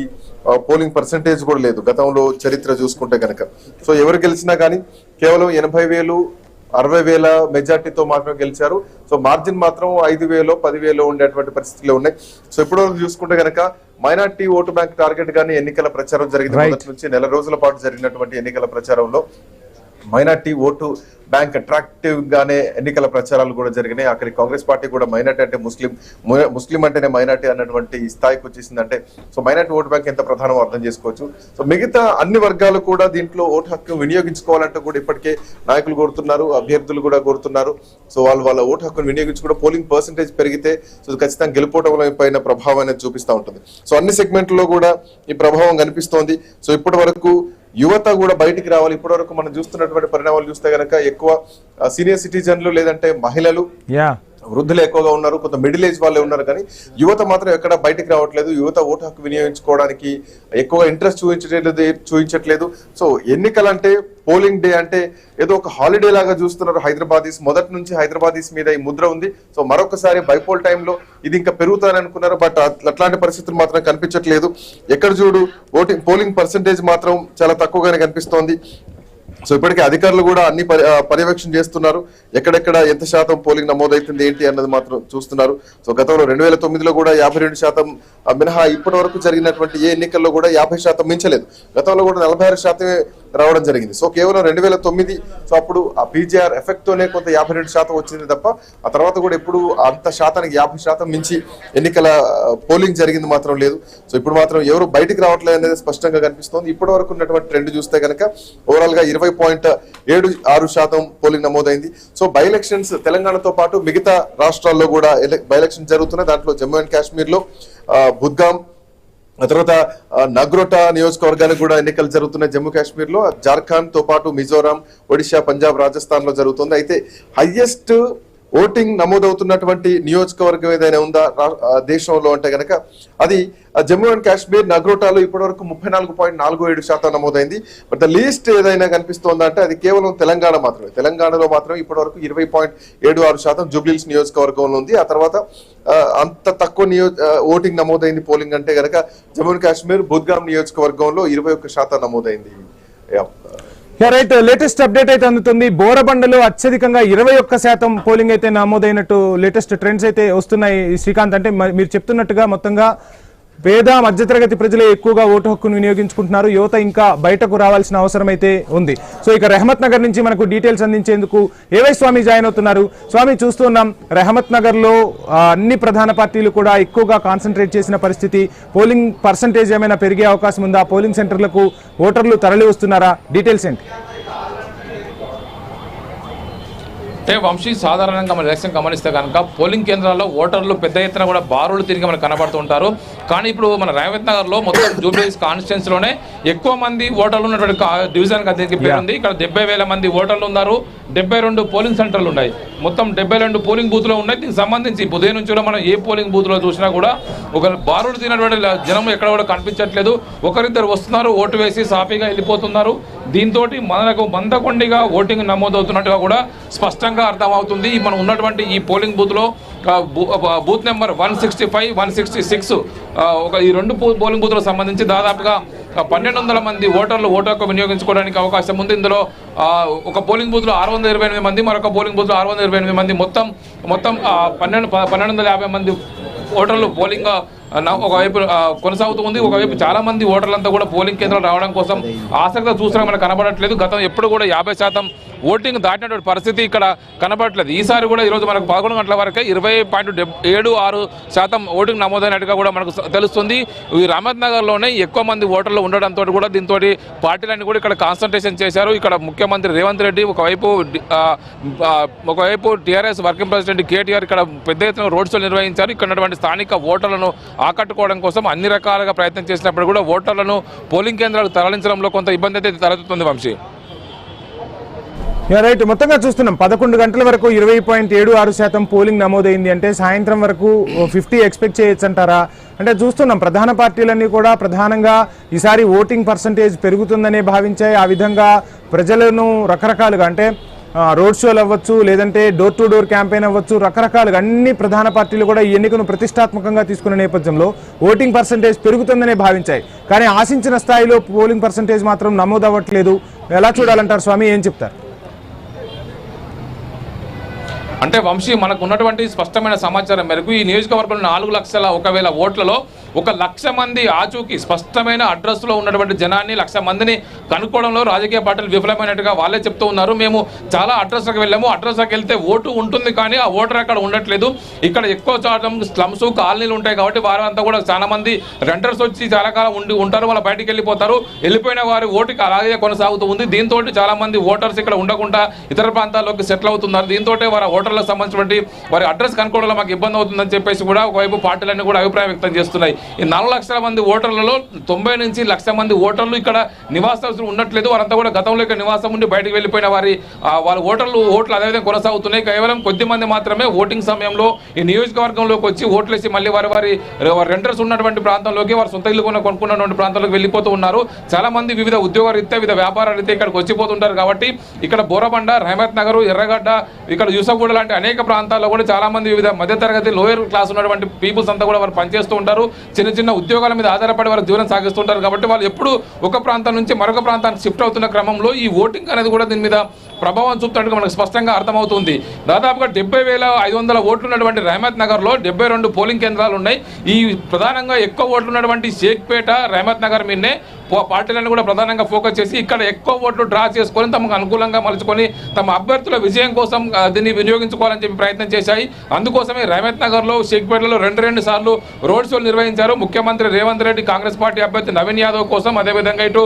పోలింగ్ పర్సెంటేజ్ కూడా లేదు గతంలో చరిత్ర చూసుకుంటే కనుక. సో ఎవరు గెలిచినా కానీ కేవలం 80,000, 60,000 మెజార్టీతో మాత్రం గెలిచారు. సో మార్జిన్ మాత్రం 5,000, 10,000 ఉండేటువంటి పరిస్థితులు ఉన్నాయి. సో ఇప్పుడు చూసుకుంటే కనుక మైనార్టీ ఓటు బ్యాంక్ టార్గెట్ గానీ ఎన్నికల ప్రచారం జరిగింది. మొదటి నుంచి నెల రోజుల పాటు జరిగినటువంటి ఎన్నికల ప్రచారంలో మైనార్టీ ఓటు బ్యాంక్ అట్రాక్టివ్ గానే ఎన్నికల ప్రచారాలు కూడా జరిగినాయి. అక్కడి కాంగ్రెస్ పార్టీ కూడా మైనార్టీ అంటే ముస్లిం అంటేనే మైనార్టీ అన్నటువంటి స్థాయికి వచ్చేసిందంటే సో మైనార్టీ ఓటు బ్యాంక్ ఎంత ప్రధానమో అర్థం చేసుకోవచ్చు. సో మిగతా అన్ని వర్గాలు కూడా దీంట్లో ఓటు హక్కు వినియోగించుకోవాలంటే కూడా ఇప్పటికే నాయకులు కోరుతున్నారు, అభ్యర్థులు కూడా కోరుతున్నారు. సో వాళ్ళ ఓటు హక్కును వినియోగించుకుంటే పోలింగ్ పర్సెంటేజ్ పెరిగితే సో ఖచ్చితంగా గెలుపోవడం పైన ప్రభావం అనేది చూపిస్తూ ఉంటుంది. సో అన్ని సెగ్మెంట్లో కూడా ఈ ప్రభావం కనిపిస్తోంది. సో ఇప్పటి వరకు యువత కూడా బయటికి రావాలి. ఇప్పటి వరకు మనం చూస్తున్నటువంటి పరిణామాలు చూస్తే కనుక ఎక్కువ సీనియర్ సిటిజన్లు లేదంటే మహిళలు, వృద్ధులు ఎక్కువగా ఉన్నారు, కొంత మిడిల్ ఏజ్ వాళ్ళే ఉన్నారు. కానీ యువత మాత్రం ఎక్కడ బయటికి రావట్లేదు. యువత ఓటు హక్కు వినియోగించుకోవడానికి ఎక్కువగా ఇంట్రెస్ట్ చూపించట్లేదు. సో ఎన్నికలంటే పోలింగ్ డే అంటే ఏదో ఒక హాలిడే లాగా చూస్తున్నారు హైదరాబాదీస్. మొదటి నుంచి హైదరాబాదీస్ మీద ఈ ముద్ర ఉంది. సో మరొకసారి బైపోల్ టైంలో ఇది ఇంకా పెరుగుతారని అనుకున్నారు, బట్ అట్లాంటి పరిస్థితులు మాత్రం కనిపించట్లేదు. ఎక్కడ చూడు పోలింగ్ పర్సెంటేజ్ మాత్రం చాలా తక్కువగానే కనిపిస్తోంది. సో ఇప్పటికే అధికారులు కూడా అన్ని పర్యవేక్షణ చేస్తున్నారు. ఎక్కడెక్కడ ఎంత శాతం పోలింగ్ నమోదవుతుంది ఏంటి అన్నది మాత్రం చూస్తున్నారు. సో గతంలో 2009లో కూడా 52% మినహా ఇప్పటి వరకు జరిగినటువంటి ఏ ఎన్నికల్లో కూడా 50% మించలేదు. గతంలో కూడా 46% రావడం జరిగింది. సో కేవలం 2009 సో అప్పుడు ఆ పీజీఆర్ ఎఫెక్ట్ తోనే కొంత 52% వచ్చింది తప్ప ఆ తర్వాత కూడా ఎప్పుడు అంత శాతానికి 50% మించి ఎన్నికల పోలింగ్ జరిగింది మాత్రం లేదు. సో ఇప్పుడు మాత్రం ఎవరు బయటికి రావట్లేదు అనేది స్పష్టంగా కనిపిస్తోంది. ఇప్పటి వరకు ఉన్నటువంటి ట్రెండ్ చూస్తే కనుక ఓవరాల్ గా 20.76% పోలింగ్ నమోదైంది. సో బై ఎలక్షన్స్ తెలంగాణతో పాటు మిగతా రాష్ట్రాల్లో కూడా బై ఎలక్షన్ జరుగుతున్నాయి. దాంట్లో జమ్మూ అండ్ కాశ్మీర్ లో బుద్గాం, ఆ తర్వాత నగ్రోటా నియోజకవర్గానికి కూడా ఎన్నికలు జరుగుతున్నాయి జమ్మూ కాశ్మీర్ లో. జార్ఖండ్ తో పాటు మిజోరాం, ఒడిశా, పంజాబ్, రాజస్థాన్ లో జరుగుతుంది. అయితే హైయెస్ట్ ఓటింగ్ నమోదవుతున్నటువంటి నియోజకవర్గం ఏదైనా ఉందా దేశంలో అంటే గనక అది జమ్మూ అండ్ కాశ్మీర్ నగ్రోటాలో ఇప్పటివరకు 34.47% నమోదైంది. బట్ ద లీస్ట్ ఏదైనా కనిపిస్తోందా అంటే అది కేవలం తెలంగాణ మాత్రమే. తెలంగాణలో మాత్రం ఇప్పటివరకు 20.76% జూబ్లీహిల్స్ నియోజకవర్గంలో ఉంది. ఆ తర్వాత అంత తక్కువ ఓటింగ్ నమోదైంది పోలింగ్ అంటే గనక జమ్మూ అండ్ కాశ్మీర్ బుద్గాం నియోజకవర్గంలో 21% నమోదైంది. రైట్, లేటెస్ట్ అప్డేట్ అయితే అందుతుంది. బోరబండలో అత్యధికంగా 21% పోలింగ్ అయితే నమోదైనట్టు లేటెస్ట్ ట్రెండ్స్ అయితే వస్తున్నాయి. శ్రీకాంత్, అంటే మీరు చెప్తున్నట్టుగా మొత్తంగా పేద మధ్యతరగతి ప్రజలే ఎక్కువగా ఓటు హక్కును వినియోగించుకుంటున్నారు. యువత ఇంకా బయటకు రావాల్సిన అవసరం అయితే ఉంది. సో ఇక రెహమత్ నగర్ నుంచి మనకు డీటెయిల్స్ అందించేందుకు ఏవై స్వామి జాయిన్ అవుతున్నారు. స్వామి, చూస్తున్నాం రెహమత్ నగర్ లో అన్ని ప్రధాన పార్టీలు కూడా ఎక్కువగా కాన్సన్ట్రేట్ చేసిన పరిస్థితి. పోలింగ్ పర్సంటేజ్ ఏమైనా పెరిగే అవకాశం ఉందా? పోలింగ్ సెంటర్లకు ఓటర్లు తరలి వస్తున్నారా? డీటెయిల్స్ ఏంటి? అంటే వంశీ, సాధారణంగా మన ఎలక్షన్ గమనిస్తే కనుక పోలింగ్ కేంద్రాల్లో ఓటర్లు పెద్ద ఎత్తున కూడా బారులు తిరిగి మనకు కనబడుతూ ఉంటారు. కానీ ఇప్పుడు మన రెహమత్ నగర్లో మొత్తం జూబ్లీహిల్స్ కాన్స్టిట్యున్సీలోనే ఎక్కువ మంది ఓటర్లు ఉన్నటువంటి డివిజన్ అతనికి పేరు ఉంది. ఇక్కడ 70,000 మంది ఓటర్లు ఉన్నారు. 72 పోలింగ్ సెంటర్లు ఉన్నాయి. మొత్తం 72 పోలింగ్ బూత్లు ఉన్నాయి. దీనికి సంబంధించి ఉదయం నుంచి కూడా మనం ఏ పోలింగ్ బూత్లో చూసినా కూడా ఒక బారులు తినటువంటి జనం ఎక్కడ కూడా కనిపించట్లేదు. ఒకరిద్దరు వస్తున్నారు, ఓటు వేసి సాఫీగా వెళ్ళిపోతున్నారు. దీంతో మనకు మందకొండిగా ఓటింగ్ నమోదవుతున్నట్టుగా కూడా స్పష్టంగా అర్థమవుతుంది. మనం ఉన్నటువంటి ఈ పోలింగ్ బూత్లో బూత్ నెంబర్ 165, 166 ఈ 2 పోలింగ్ బూత్లకు సంబంధించి దాదాపుగా 1,200 మంది ఓటర్లు ఓటు హక్కు వినియోగించుకోవడానికి అవకాశం ఉంది. ఇందులో ఒక పోలింగ్ బూత్లో 628 మంది, మరొక పోలింగ్ బూత్లో 628 మంది, మొత్తం 1,250 మంది ఓటర్లు పోలింగ్ ఒకవైపు కొనసాగుతూ ఉంది. ఒకవైపు చాలా మంది ఓటర్లంతా కూడా పోలింగ్ కేంద్రాలు రావడం కోసం ఆసక్తిగా చూస్తున్నా మనకు కనబడట్లేదు. గతం ఎప్పుడు కూడా 50% ఓటింగ్ దాటినటువంటి పరిస్థితి ఇక్కడ కనబడట్లేదు. ఈసారి కూడా ఈరోజు మనకు 11 గంటల వరకే 20.76% ఓటింగ్ నమోదైనట్టుగా కూడా మనకు తెలుస్తుంది. ఈ రెహమత్ నగర్లోనే ఎక్కువ మంది ఓటర్లు ఉండడంతో కూడా దీంతో పార్టీలన్నీ కూడా ఇక్కడ కాన్సన్ట్రేషన్ చేశారు. ఇక్కడ ముఖ్యమంత్రి రేవంత్ రెడ్డి ఒకవైపు టీఆర్ఎస్ వర్కింగ్ ప్రెసిడెంట్ కేటీఆర్ ఇక్కడ పెద్ద ఎత్తున రోడ్ షోలు నిర్వహించారు. ఇక్కడ ఉన్నటువంటి స్థానిక ఓటర్లను ఆకట్టుకోవడం కోసం అన్ని రకాలుగా ప్రయత్నం చేసినప్పుడు కూడా ఓటర్లను పోలింగ్ కేంద్రాలకు తరలించడంలో కొంత ఇబ్బంది అయితే తలెత్తుతుంది వంశీ. రైట్, మొత్తంగా చూస్తున్నాం 11 గంటల వరకు 20.76% పోలింగ్ నమోదైంది. అంటే సాయంత్రం వరకు 50 ఎక్స్పెక్ట్ చేయొచ్చు అంటారా? అంటే చూస్తున్నాం ప్రధాన పార్టీలన్నీ కూడా ప్రధానంగా ఈసారి ఓటింగ్ పర్సంటేజ్ పెరుగుతుందనే భావించాయి. ఆ విధంగా ప్రజలను రకరకాలుగా, అంటే రోడ్ షోలు అవ్వచ్చు, లేదంటే డోర్ టు డోర్ క్యాంపెయిన్ అవ్వచ్చు, రకరకాలుగా అన్ని ప్రధాన పార్టీలు కూడా ఈ ఎన్నికను ప్రతిష్టాత్మకంగా తీసుకున్న నేపథ్యంలో ఓటింగ్ పర్సంటేజ్ పెరుగుతుందనే భావించాయి. కానీ ఆశించిన స్థాయిలో పోలింగ్ పర్సంటేజ్ మాత్రం నమోదవ్వట్లేదు. ఎలా చూడాలంటారు స్వామి, ఏం చెప్తారు? అంటే వంశీ, మనకు ఉన్నటువంటి స్పష్టమైన సమాచారం మేరకు ఈ నియోజకవర్గంలో 4,01,000 ఓట్లలో 1,00,000 మంది ఆచూకీ స్పష్టమైన అడ్రస్లో ఉన్నటువంటి జనాన్ని 1,00,000 మందిని కనుక్కోవడంలో రాజకీయ పార్టీలు విఫలమైనట్టుగా వాళ్ళే చెప్తూ ఉన్నారు. మేము చాలా అడ్రస్లకు వెళ్ళాము, అడ్రస్కి వెళ్తే ఓటు ఉంటుంది కానీ ఆ ఓటర్ అక్కడ ఉండట్లేదు. ఇక్కడ ఎక్కువ శాతం స్లమ్స్ కాలనీలు ఉంటాయి కాబట్టి వారంతా కూడా చాలా మంది రెంటర్స్ వచ్చి చాలా కాలం ఉంటారు, వాళ్ళు బయటికి వెళ్ళిపోతారు. వెళ్ళిపోయిన వారి ఓటుకి అలాగే కొనసాగుతూ ఉంది. దీంతో చాలా మంది ఓటర్స్ ఇక్కడ ఉండకుండా ఇతర ప్రాంతాల్లోకి సెటిల్ అవుతున్నారు. దీంతో వారి ఓటర్లకు సంబంధించినటువంటి వారి అడ్రస్ కనుక్కోవడంలో మాకు ఇబ్బంది అవుతుందని చెప్పేసి కూడా ఒకవైపు పార్టీలన్నీ కూడా అభిప్రాయం వ్యక్తం చేస్తున్నాయి. ఈ 4,00,000 మంది ఓటర్లలో 90 నుంచి 1,00,000 మంది ఓటర్లు ఇక్కడ నివాసం ఉండట్లేదు. వారంతా కూడా గతంలో ఇక్కడ నివాసం ఉండి బయటకు వెళ్ళిపోయిన వాళ్ళ ఓట్లు అదేవిధంగా కొనసాగుతున్నాయి. కేవలం కొద్ది మంది మాత్రమే ఓటింగ్ సమయంలో ఈ నియోజకవర్గంలోకి వచ్చి ఓట్లేసి మళ్ళీ వారి రెంటర్స్ ఉన్నటువంటి ప్రాంతంలోకి, వారి సొంత ఇల్లు కొనుక్కున్నటువంటి ప్రాంతాలకు వెళ్ళిపోతూ ఉన్నారు. చాలా మంది వివిధ ఉద్యోగ రీత్యా, వివిధ వ్యాపార రీత్యా ఇక్కడికి వచ్చిపోతుంటారు. కాబట్టి ఇక్కడ బోరబండ, రెహమత్ నగర్, ఎర్రగడ్డ, ఇక్కడ యూసఫ్గూడ లాంటి అనేక ప్రాంతాల్లో కూడా చాలా మంది వివిధ మధ్యతరగతి లోయర్ క్లాస్ ఉన్నటువంటి పీపుల్స్ అంతా కూడా వారు పనిచేస్తూ ఉంటారు. చిన్న చిన్న ఉద్యోగాల మీద ఆధారపడి వారు జీవనం సాగిస్తుంటారు. కాబట్టి వాళ్ళు ఎప్పుడు ఒక ప్రాంతం నుంచి మరొక ప్రాంతానికి షిఫ్ట్ అవుతున్న క్రమంలో ఈ ఓటింగ్ అనేది కూడా దీని మీద ప్రభావం చూపుతున్నట్టుగా మనకు స్పష్టంగా అర్థమవుతుంది. దాదాపుగా 70,500 ఓట్లు ఉన్నటువంటి రెహమత్ నగర్లో 72 పోలింగ్ కేంద్రాలు ఉన్నాయి. ఈ ప్రధానంగా ఎక్కువ ఓట్లు ఉన్నటువంటి షేక్పేట, రెహమత్ నగర్ మీదనే పార్టీలను కూడా ప్రధానంగా ఫోకస్ చేసి ఇక్కడ ఎక్కువ ఓట్లు డ్రా చేసుకొని తమకు అనుకూలంగా మలుచుకొని తమ అభ్యర్థుల విజయం కోసం దీన్ని వినియోగించుకోవాలని చెప్పి ప్రయత్నం చేశాయి. అందుకోసమే రెహమత్ నగర్లో, షేక్పేటలో 2 సార్లు రోడ్ షోలు నిర్వహించారు. ముఖ్యమంత్రి రేవంత్ రెడ్డి కాంగ్రెస్ పార్టీ అభ్యర్థి నవీన్ యాదవ్ కోసం, అదేవిధంగా ఇటు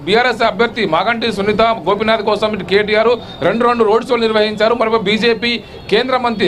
బీఆర్ఎస్ అభ్యర్థి మాగంటి సునీత గోపీనాథ్ కోసం, ఇటు కేటీఆర్ గారు రెండు రోడ్ షోలు నిర్వహించారు. మరొక బీజేపీ కేంద్ర మంత్రి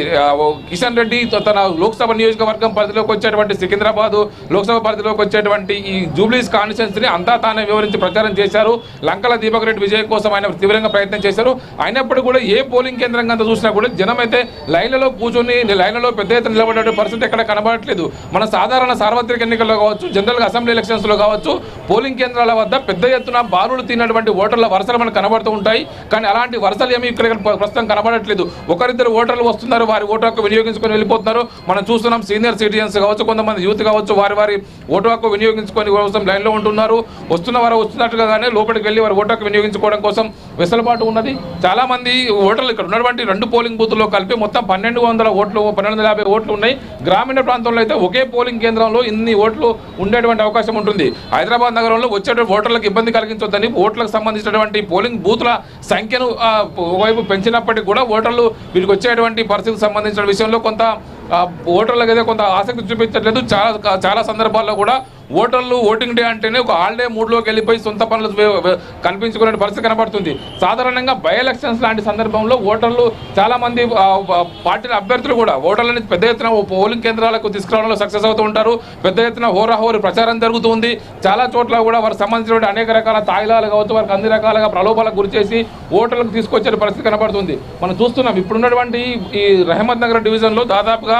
కిషన్ రెడ్డి తన లోక్సభ నియోజకవర్గం పరిధిలోకి వచ్చేటువంటి సికింద్రాబాద్ లోక్సభ పరిధిలోకి వచ్చేటువంటి ఈ జూబ్లీస్ కాన్స్టిట్యున్సీని అంతా తానే వివరించి ప్రచారం చేశారు. లంకల దీపక్ రెడ్డి విజయం కోసం ఆయన తీవ్రంగా ప్రయత్నం చేశారు. అయినప్పటికీ కూడా ఏ పోలింగ్ కేంద్రంగా చూసినా కూడా జనం అయితే లైన్లలో కూర్చొని లైన్లలో పెద్ద ఎత్తున నిలబడే పరిస్థితి ఎక్కడ కనబడట్లేదు. మన సాధారణ సార్వత్రిక ఎన్నికల్లో కావచ్చు, జనరల్గా అసెంబ్లీ ఎలక్షన్స్లో కావచ్చు, పోలింగ్ కేంద్రాల వద్ద పెద్ద ఎత్తున బారులు తిన్నటువంటి ఓటర్ల వరుసలు మనకు కనబడుతూ ఉంటాయి. కానీ అలాంటి వరుసలు ఏమి ఇక్కడ ప్రస్తుతం కనబడట్లేదు. ఒకరిద్దరు ఓటర్లు వస్తున్నారు, వారి ఓటు హక్కు వినియోగించుకొని వెళ్ళిపోతున్నారు. మనం చూస్తున్నాం సీనియర్ సిటిజన్స్ కావచ్చు, కొంతమంది యూత్ కావచ్చు, వారి ఓటు హక్కు వినియోగించుకొని కోసం లైన్లో ఉంటున్నారు. వస్తున్నవారు వస్తున్నట్టుగానే లోపలికి వెళ్ళి వారి ఓటు హక్కు వినియోగించుకోవడం కోసం వెసులుబాటు ఉన్నది. చాలా మంది ఓటర్లు ఇక్కడ ఉన్నటువంటి 2 పోలింగ్ బూతుల్లో కలిపి మొత్తం 1250 ఓట్లు ఉన్నాయి. గ్రామీణ ప్రాంతంలో అయితే ఒకే పోలింగ్ కేంద్రంలో ఇన్ని ఓట్లు ఉండేటువంటి అవకాశం ఉంటుంది. హైదరాబాద్ నగరంలో వచ్చేటువంటి ఓటర్లకు ఇబ్బంది కలిగించొద్దని ఓట్లకు సంబంధించినటువంటి పోలింగ్ బూత్ల సంఖ్యను ఒకవైపు పెంచినప్పటికీ కూడా ఓటర్లు వీరికి వచ్చేటువంటి పరిస్థితికి సంబంధించిన విషయంలో కొంత ఓటర్లకు అయితే కొంత ఆసక్తి చూపించట్లేదు. చాలా సందర్భాల్లో కూడా ఓటర్లు ఓటింగ్ డే అంటేనే ఒక హాలిడే మూడ్లోకి వెళ్ళిపోయి సొంత పనులు కల్పించుకునే పరిస్థితి కనబడుతుంది. సాధారణంగా బై ఎలక్షన్స్ లాంటి సందర్భంలో ఓటర్లు చాలా మంది పార్టీల అభ్యర్థులు కూడా ఓటర్లని పెద్ద ఎత్తున పోలింగ్ కేంద్రాలకు తీసుకురావడంలో సక్సెస్ అవుతూ ఉంటారు. పెద్ద ఎత్తున హోరాహోరీ ప్రచారం జరుగుతుంది. చాలా చోట్ల కూడా వారికి సంబంధించిన అనేక రకాల తాయిలాలు కావచ్చు, వారికి అన్ని రకాలుగా ప్రలోభాలకు గురి చేసి ఓటర్లకు తీసుకొచ్చే పరిస్థితి కనబడుతుంది. మనం చూస్తున్నాం ఇప్పుడున్నటువంటి ఈ రహమత్ నగర్ డివిజన్లో దాదాపుగా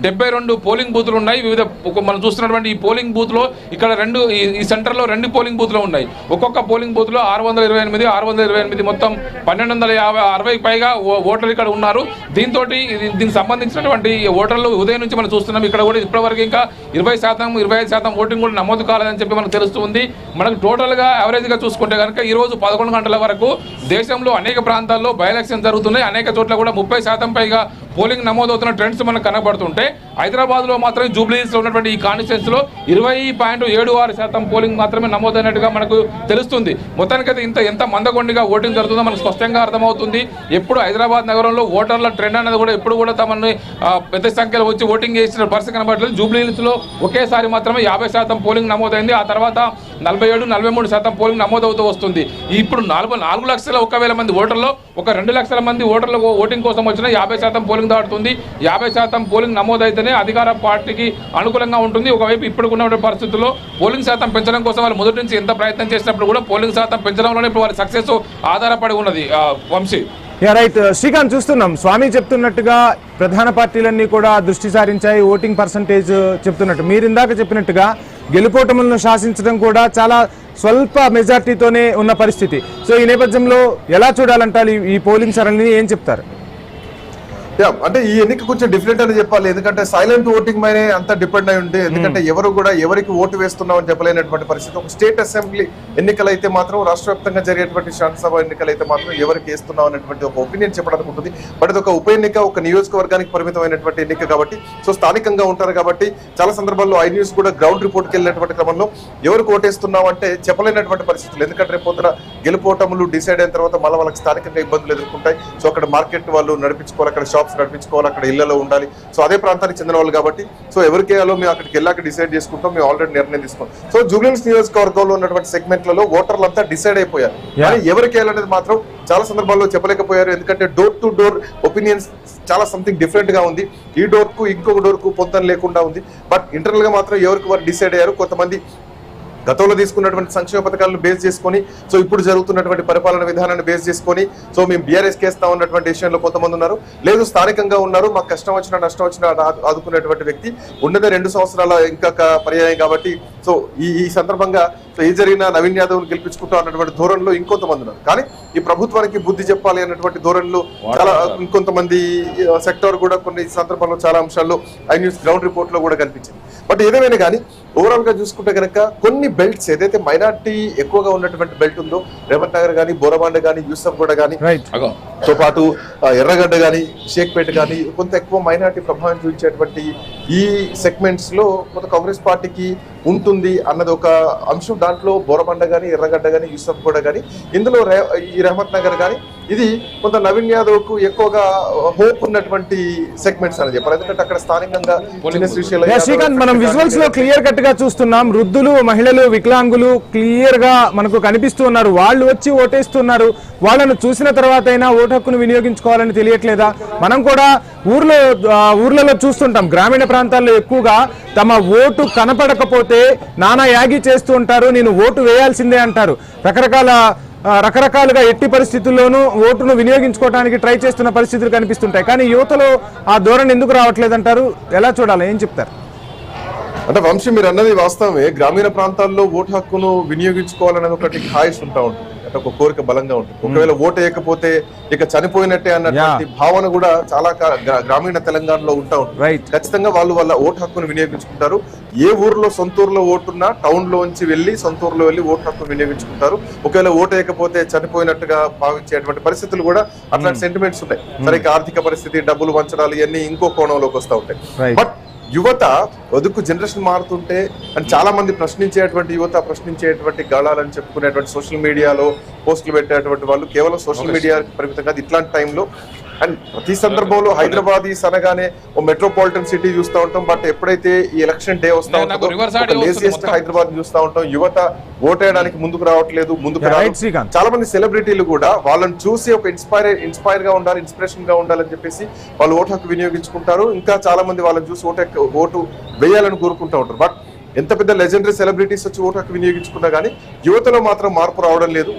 72 పోలింగ్ బూతులు ఉన్నాయి. వివిధ మనం చూస్తున్నటువంటి ఈ పోలింగ్ బూత్లో ఇక్కడ ఈ సెంటర్లో 2 పోలింగ్ బూత్లు ఉన్నాయి. ఒక్కొక్క పోలింగ్ బూత్లో 628 మొత్తం 1260 పైగా ఓటర్లు ఇక్కడ ఉన్నారు. దీనికి సంబంధించినటువంటి ఓటర్లు ఉదయం నుంచి మనం చూస్తున్నాం. ఇక్కడ కూడా ఇప్పటివరకు ఇంకా 20%, 25% ఓటింగ్ కూడా నమోదు కాలేదని చెప్పి మనకు తెలుస్తుంది. మనకు టోటల్గా యావరేజ్గా చూసుకుంటే కనుక ఈరోజు 11 గంటల వరకు దేశంలో అనేక ప్రాంతాల్లో బై ఎలక్షన్ జరుగుతున్నాయి. అనేక చోట్ల కూడా 30% పైగా పోలింగ్ నమోదవుతున్న ట్రెండ్స్ మనకు కనబడుతుంటే హైదరాబాద్లో మాత్రం జూబ్లీహిల్స్లో ఉన్నటువంటి ఈ కాన్స్టిట్యున్సీలో 20.76% పోలింగ్ మాత్రమే నమోదైనట్టుగా మనకు తెలుస్తుంది. మొత్తానికైతే ఎంత మందకొండిగా ఓటింగ్ జరుగుతుందో మనకు స్పష్టంగా అర్థమవుతుంది. ఎప్పుడు హైదరాబాద్ నగరంలో ఓటర్ల ట్రెండ్ అనేది కూడా ఎప్పుడు కూడా తమని పెద్ద సంఖ్యలో వచ్చి ఓటింగ్ చేసిన పరిస్థితి కనబడలేదు. జూబ్లీహిల్స్లో ఒకేసారి మాత్రమే 50% పోలింగ్ నమోదైంది. ఆ తర్వాత 47-43% పోలింగ్ నమోదవుతూ వస్తుంది. ఇప్పుడు 4,01,000 మంది ఓటర్లు ఒక 2 లక్షల మంది ఓటర్లు ఓటింగ్ కోసం వచ్చిన 50% పోలింగ్ దాటుతుంది. 50% పోలింగ్ నమోదైతేనే అధికార పార్టీకి అనుకూలంగా ఉంటుంది. ఒకవైపు ఇప్పుడు ఉన్న పరిస్థితుల్లో పోలింగ్ శాతం పెంచడం కోసం వాళ్ళు మొదటి నుంచి ఎంత ప్రయత్నం చేసినప్పుడు కూడా పోలింగ్ శాతం పెంచడంలోనే ఇప్పుడు వారి సక్సెస్ ఆధారపడి ఉన్నది. వంశీ రైట్ శ్రీకాంత్, చూస్తున్నాం స్వామి చెప్తున్నట్టుగా ప్రధాన పార్టీలన్నీ కూడా దృష్టి సారించాయి ఓటింగ్ పర్సంటేజ్ చెప్తున్నట్టు. మీరు ఇందాక చెప్పినట్టుగా గెలుపోటములను శాసించడం కూడా చాలా స్వల్ప మెజార్టీతోనే ఉన్న పరిస్థితి. సో ఈ నేపథ్యంలో ఎలా చూడాలంటారు ఈ పోలింగ్ సరళిని, ఏం చెప్తారు? అంటే ఈ ఎన్నిక కొంచెం డిఫరెంట్ అని చెప్పాలి. ఎందుకంటే సైలెంట్ ఓటింగ్ పైనే అంత డిపెండ్ అయి ఉంది. ఎందుకంటే ఎవరు కూడా ఎవరికి ఓటు వేస్తున్నాం అని చెప్పలేనటువంటి పరిస్థితి. ఒక స్టేట్ అసెంబ్లీ ఎన్నికలు అయితే మాత్రం, రాష్ట్ర వ్యాప్తంగా జరిగేటువంటి శాసనసభ ఎన్నికలు అయితే మాత్రం ఎవరికి వేస్తున్నాం అనేటువంటి ఒక ఒపీనియన్ చెప్పడానికి ఉంటుంది. బట్ ఇది ఒక ఉప ఎన్నిక, ఒక నియోజకవర్గానికి పరిమితమైనటువంటి ఎన్నిక కాబట్టి, సో స్థానికంగా ఉంటారు కాబట్టి చాలా సందర్భాల్లో ఐ న్యూస్ కూడా గ్రౌండ్ రిపోర్ట్కి వెళ్ళినటువంటి క్రమంలో ఎవరికి ఓటేస్తున్నాం అంటే చెప్పలేనటువంటి పరిస్థితులు. ఎందుకంటే రేపొద్దున గెలుపోటములు డిసైడ్ అయిన తర్వాత మళ్ళీ వాళ్ళకి స్థానికంగా ఇబ్బందులు ఎదుర్కొంటాయి. సో అక్కడ మార్కెట్ వాళ్ళు నడిపించుకోవాలి, అక్కడ షాప్స్ నడిపించుకోవాలి, అక్కడ ఇళ్లలో ఉండాలి. సో అదే ప్రాంతానికి చెందిన వాళ్ళు కాబట్టి సో ఎవరికి వేయాలో మేము అక్కడికి వెళ్ళాక డిసైడ్ చేసుకుంటాం. మేము ఆల్రెడీ నిర్ణయం తీసుకున్నాం. సో జూబ్లీహిల్స్ నియోజకవర్గంలో ఉన్నటువంటి సెగ్మెంట్లలో ఓటర్లు అంతా డిసైడ్ అయిపోయారు. కానీ ఎవరికి వేయాలనేది మాత్రం చాలా సందర్భాల్లో చెప్పలేకపోయారు. ఎందుకంటే డోర్ టు డోర్ ఒపీనియన్స్ చాలా సంథింగ్ డిఫరెంట్ గా ఉంది. ఈ డోర్ కు ఇంకొక డోర్ కు పొంతన లేకుండా ఉంది. బట్ ఇంటర్నల్ గా మాత్రం ఎవరికి వారు డిసైడ్ అయ్యారు. కొంతమంది గతంలో తీసుకున్నటువంటి సంక్షేమ పథకాలను బేస్ చేసుకొని, సో ఇప్పుడు జరుగుతున్నటువంటి పరిపాలన విధానాన్ని బేస్ చేసుకొని, సో మేము బీఆర్ఎస్ కేస్తా ఉన్నటువంటి విషయంలో కొంతమంది ఉన్నారు. లేదు స్థానికంగా ఉన్నారు, మాకు కష్టం వచ్చినా నష్టం వచ్చినా ఆదుకునేటువంటి వ్యక్తి ఉన్నదే 2 సంవత్సరాల ఇంకా పర్యాయం కాబట్టి, సో ఈ సందర్భంగా సో ఈ జరిగిన నవీన్ యాదవ్ను గెలిపించుకుంటాం అన్నటువంటి ధోరణిలో ఇంకొంతమంది ఉన్నారు. కానీ ఈ ప్రభుత్వానికి బుద్ధి చెప్పాలి అన్నటువంటి ధోరణిలో చాలా ఇంకొంతమంది సెక్టార్ కూడా కొన్ని సందర్భాల్లో చాలా అంశాల్లో ఐ న్యూస్ గ్రౌండ్ రిపోర్ట్ లో కూడా కనిపించింది. బట్ ఏదేమైనా కానీ ఓవరాల్ గా చూసుకుంటే కనుక కొన్ని బెల్ట్స్ ఏదైతే మైనార్టీ ఎక్కువగా ఉన్నటువంటి బెల్ట్ ఉందో, రేవంత్ నగర్ కానీ, బోరబాండ కానీ, యూసఫ్ గూడ కానీ, తో పాటు ఎర్రగడ్డ కానీ, షేక్పేట కానీ కొంత ఎక్కువ మైనార్టీ ప్రభావం చూపించేటువంటి ఈ సెగ్మెంట్స్ లో కొంత కాంగ్రెస్ పార్టీకి ఉంటుంది అన్నది ఒక అంశం. దాంట్లో బోరబండ కానీ, ఎర్రగడ్డ కానీ, యూసఫ్ గూడ కానీ, ఇందులో ఈ రహమత్ నగర్ కానీ ఇది కొంత నవీన్ యాదవ్ కు ఎక్కువగా హోప్ ఉన్నటువంటి సెగ్మెంట్స్ అని చెప్పారు. ఎందుకంటే అక్కడ స్థానికంగా శ్రీకాంత్, మనం విజువల్స్ లో క్లియర్ కట్ గా గా చూస్తున్నాం. వృద్ధులు, మహిళలు, వికలాంగులు క్లియర్ గా మనకు కనిపిస్తూ ఉన్నారు. వాళ్ళు వచ్చి ఓటేస్తున్నారు. వాళ్ళను చూసిన తర్వాత అయినా ఓటు హక్కును వినియోగించుకోవాలని తెలియట్లేదా? మనం కూడా ఊర్లలో చూస్తుంటాం. గ్రామీణ ప్రాంతాల్లో ఎక్కువగా తమ ఓటు కనపడకపోతే నానా యాగి చేస్తూ ఉంటారు. నేను ఓటు వేయాల్సిందే అంటారు. రకరకాలుగా ఎట్టి పరిస్థితుల్లోనూ ఓటును వినియోగించుకోవడానికి ట్రై చేస్తున్న పరిస్థితులు కనిపిస్తుంటాయి. కానీ యువతలో ఆ ధోరణి ఎందుకు రావట్లేదంటారు? ఎలా చూడాలి? ఏం చెప్తారు? అంటే వంశీ, మీరు అన్నది వాస్తవమే. గ్రామీణ ప్రాంతాల్లో ఓటు హక్కును వినియోగించుకోవాలనేది ఒకటి ఖాయిస్ ఉంటా ఉంటుంది, అంటే ఒక కోరిక బలంగా ఉంటుంది. ఒకవేళ ఓటు వేయకపోతే ఇక చనిపోయినట్టే అన్నటువంటి భావన కూడా చాలా గ్రామీణ తెలంగాణలో ఉంటా ఉంటుంది. ఖచ్చితంగా వాళ్ళు వాళ్ళ ఓటు హక్కును వినియోగించుకుంటారు. ఏ ఊర్లో సొంత ఊర్లో ఓటున్నా టౌన్ లోంచి వెళ్ళి సొంత ఊర్లో వెళ్ళి ఓటు హక్కును వినియోగించుకుంటారు. ఒకవేళ ఓటు వేయకపోతే చనిపోయినట్టుగా భావించేటువంటి పరిస్థితులు కూడా అట్లాంటి సెంటిమెంట్స్ ఉన్నాయి. సరిగ్గా ఆర్థిక పరిస్థితి, డబ్బులు వంచడాలు ఇవన్నీ ఇంకో కోణంలోకి వస్తూ ఉంటాయి. బట్ యువత వదుకు జనరేషన్ మారుతుంటే అండ్ చాలా మంది ప్రశ్నించేటువంటి గళాలని చెప్పుకునేటువంటి సోషల్ మీడియాలో పోస్టులు పెట్టేటువంటి వాళ్ళు కేవలం సోషల్ మీడియా పరిమితం కాదు. ఇట్లాంటి టైంలో అండ్ ప్రతి సందర్భంలో హైదరాబాద్ అనగానే ఓ మెట్రోపాలిటన్ సిటీ చూస్తూ ఉంటాం. బట్ ఎప్పుడైతే ఈ ఎలక్షన్ డే వస్తా ఉంటుందో లేజియెస్ట్ హైదరాబాద్ చూస్తూ ఉంటాం. యువత ఓటేయడానికి ముందుకు రావట్లేదు. చాలా మంది సెలబ్రిటీలు కూడా వాళ్ళని చూసి ఒక ఇన్స్పైర్ గా ఉండాలి, ఇన్స్పిరేషన్ గా ఉండాలని చెప్పేసి వాళ్ళు ఓటు హక్కు వినియోగించుకుంటారు. ఇంకా చాలా మంది వాళ్ళని చూసి ఓటు వేయాలని కోరుకుంటూ ఉంటారు. బట్ ఎంత పెద్ద లెజెండరీ సెలబ్రిటీస్ వచ్చి ఓటు హక్కు వినియోగించుకున్నా కానీ యువతలో మాత్రం మార్పు రావడం లేదు.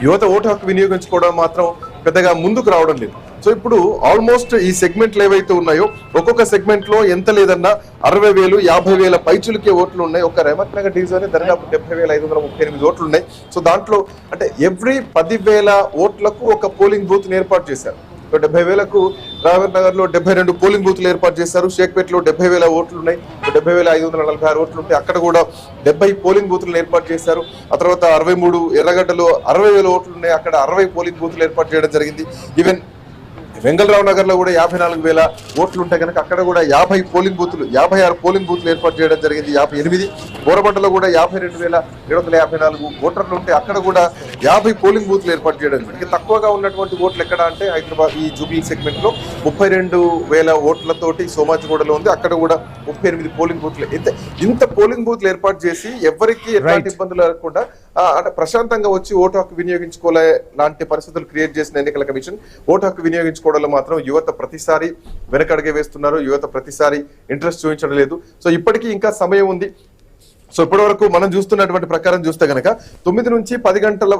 యువత ఓటు హక్కు వినియోగించుకోవడం మాత్రం పెద్దగా ముందుకు రావడం లేదు. సో ఇప్పుడు ఆల్మోస్ట్ ఈ సెగ్మెంట్లు ఏవైతే ఉన్నాయో ఒక్కొక్క సెగ్మెంట్ లో ఎంత లేదన్నా 60,000, 50,000 పైచులకే ఓట్లు ఉన్నాయి. ఒక రేవంత్ నగర్ డివిజన్ దాదాపు 70,538 ఓట్లు ఉన్నాయి. సో దాంట్లో అంటే ఎవ్రీ 10,000 ఓట్లకు ఒక పోలింగ్ బూత్ ఏర్పాటు చేశారు. 70,000కు రేవంత్ నగర్ లో 72 పోలింగ్ బూత్లు ఏర్పాటు చేశారు. షేక్పేటలో 70,000 ఓట్లు ఉన్నాయి, 70,546 ఓట్లు ఉంటాయి. అక్కడ కూడా 70 పోలింగ్ బూత్లను ఏర్పాటు చేశారు. ఆ తర్వాత 63 ఎర్రగడ్డలో 60,000 ఓట్లు ఉన్నాయి, అక్కడ 60 పోలింగ్ బూత్లు ఏర్పాటు చేయడం జరిగింది. ఈవెన్ వెంగళరావు నగర్ లో కూడా 54,000 ఓట్లు ఉంటాయి కనుక అక్కడ కూడా 56 పోలింగ్ బూత్లు ఏర్పాటు చేయడం జరిగింది. 58 బోరబండలో కూడా 52,754 ఓటర్లు ఉంటే అక్కడ కూడా 50 పోలింగ్ బూత్లు ఏర్పాటు చేయడం జరిగింది. తక్కువగా ఉన్నటువంటి ఓట్లు ఎక్కడ అంటే హైదరాబాద్ ఈ జూబ్లీ సెగ్మెంట్ లో 32,000 ఓట్లతోటి సోమాజిగూడలో ఉంది, అక్కడ కూడా 38 పోలింగ్ బూత్లు. ఇంత పోలింగ్ బూత్లు ఏర్పాటు చేసి ఎవరికి ఎలాంటి ఇబ్బందులు లేకుండా అంటే ప్రశాంతంగా వచ్చి ఓటు హక్కు వినియోగించుకోలే లాంటి పరిస్థితులు క్రియేట్ చేసిన ఎన్నికల కమిషన్ ఓటు హక్కు వినియోగించుకోవడంలో మాత్రం యువత ప్రతిసారి వెనకడుగే వేస్తున్నారు. యువత ప్రతిసారి ఇంట్రెస్ట్ చూపించడం లేదు. సో ఇప్పటికీ ఇంకా సమయం ఉంది. సో ఇప్పటి వరకు మనం చూస్తున్నటువంటి ప్రకారం చూస్తే గనక 9 నుంచి 10 గంటల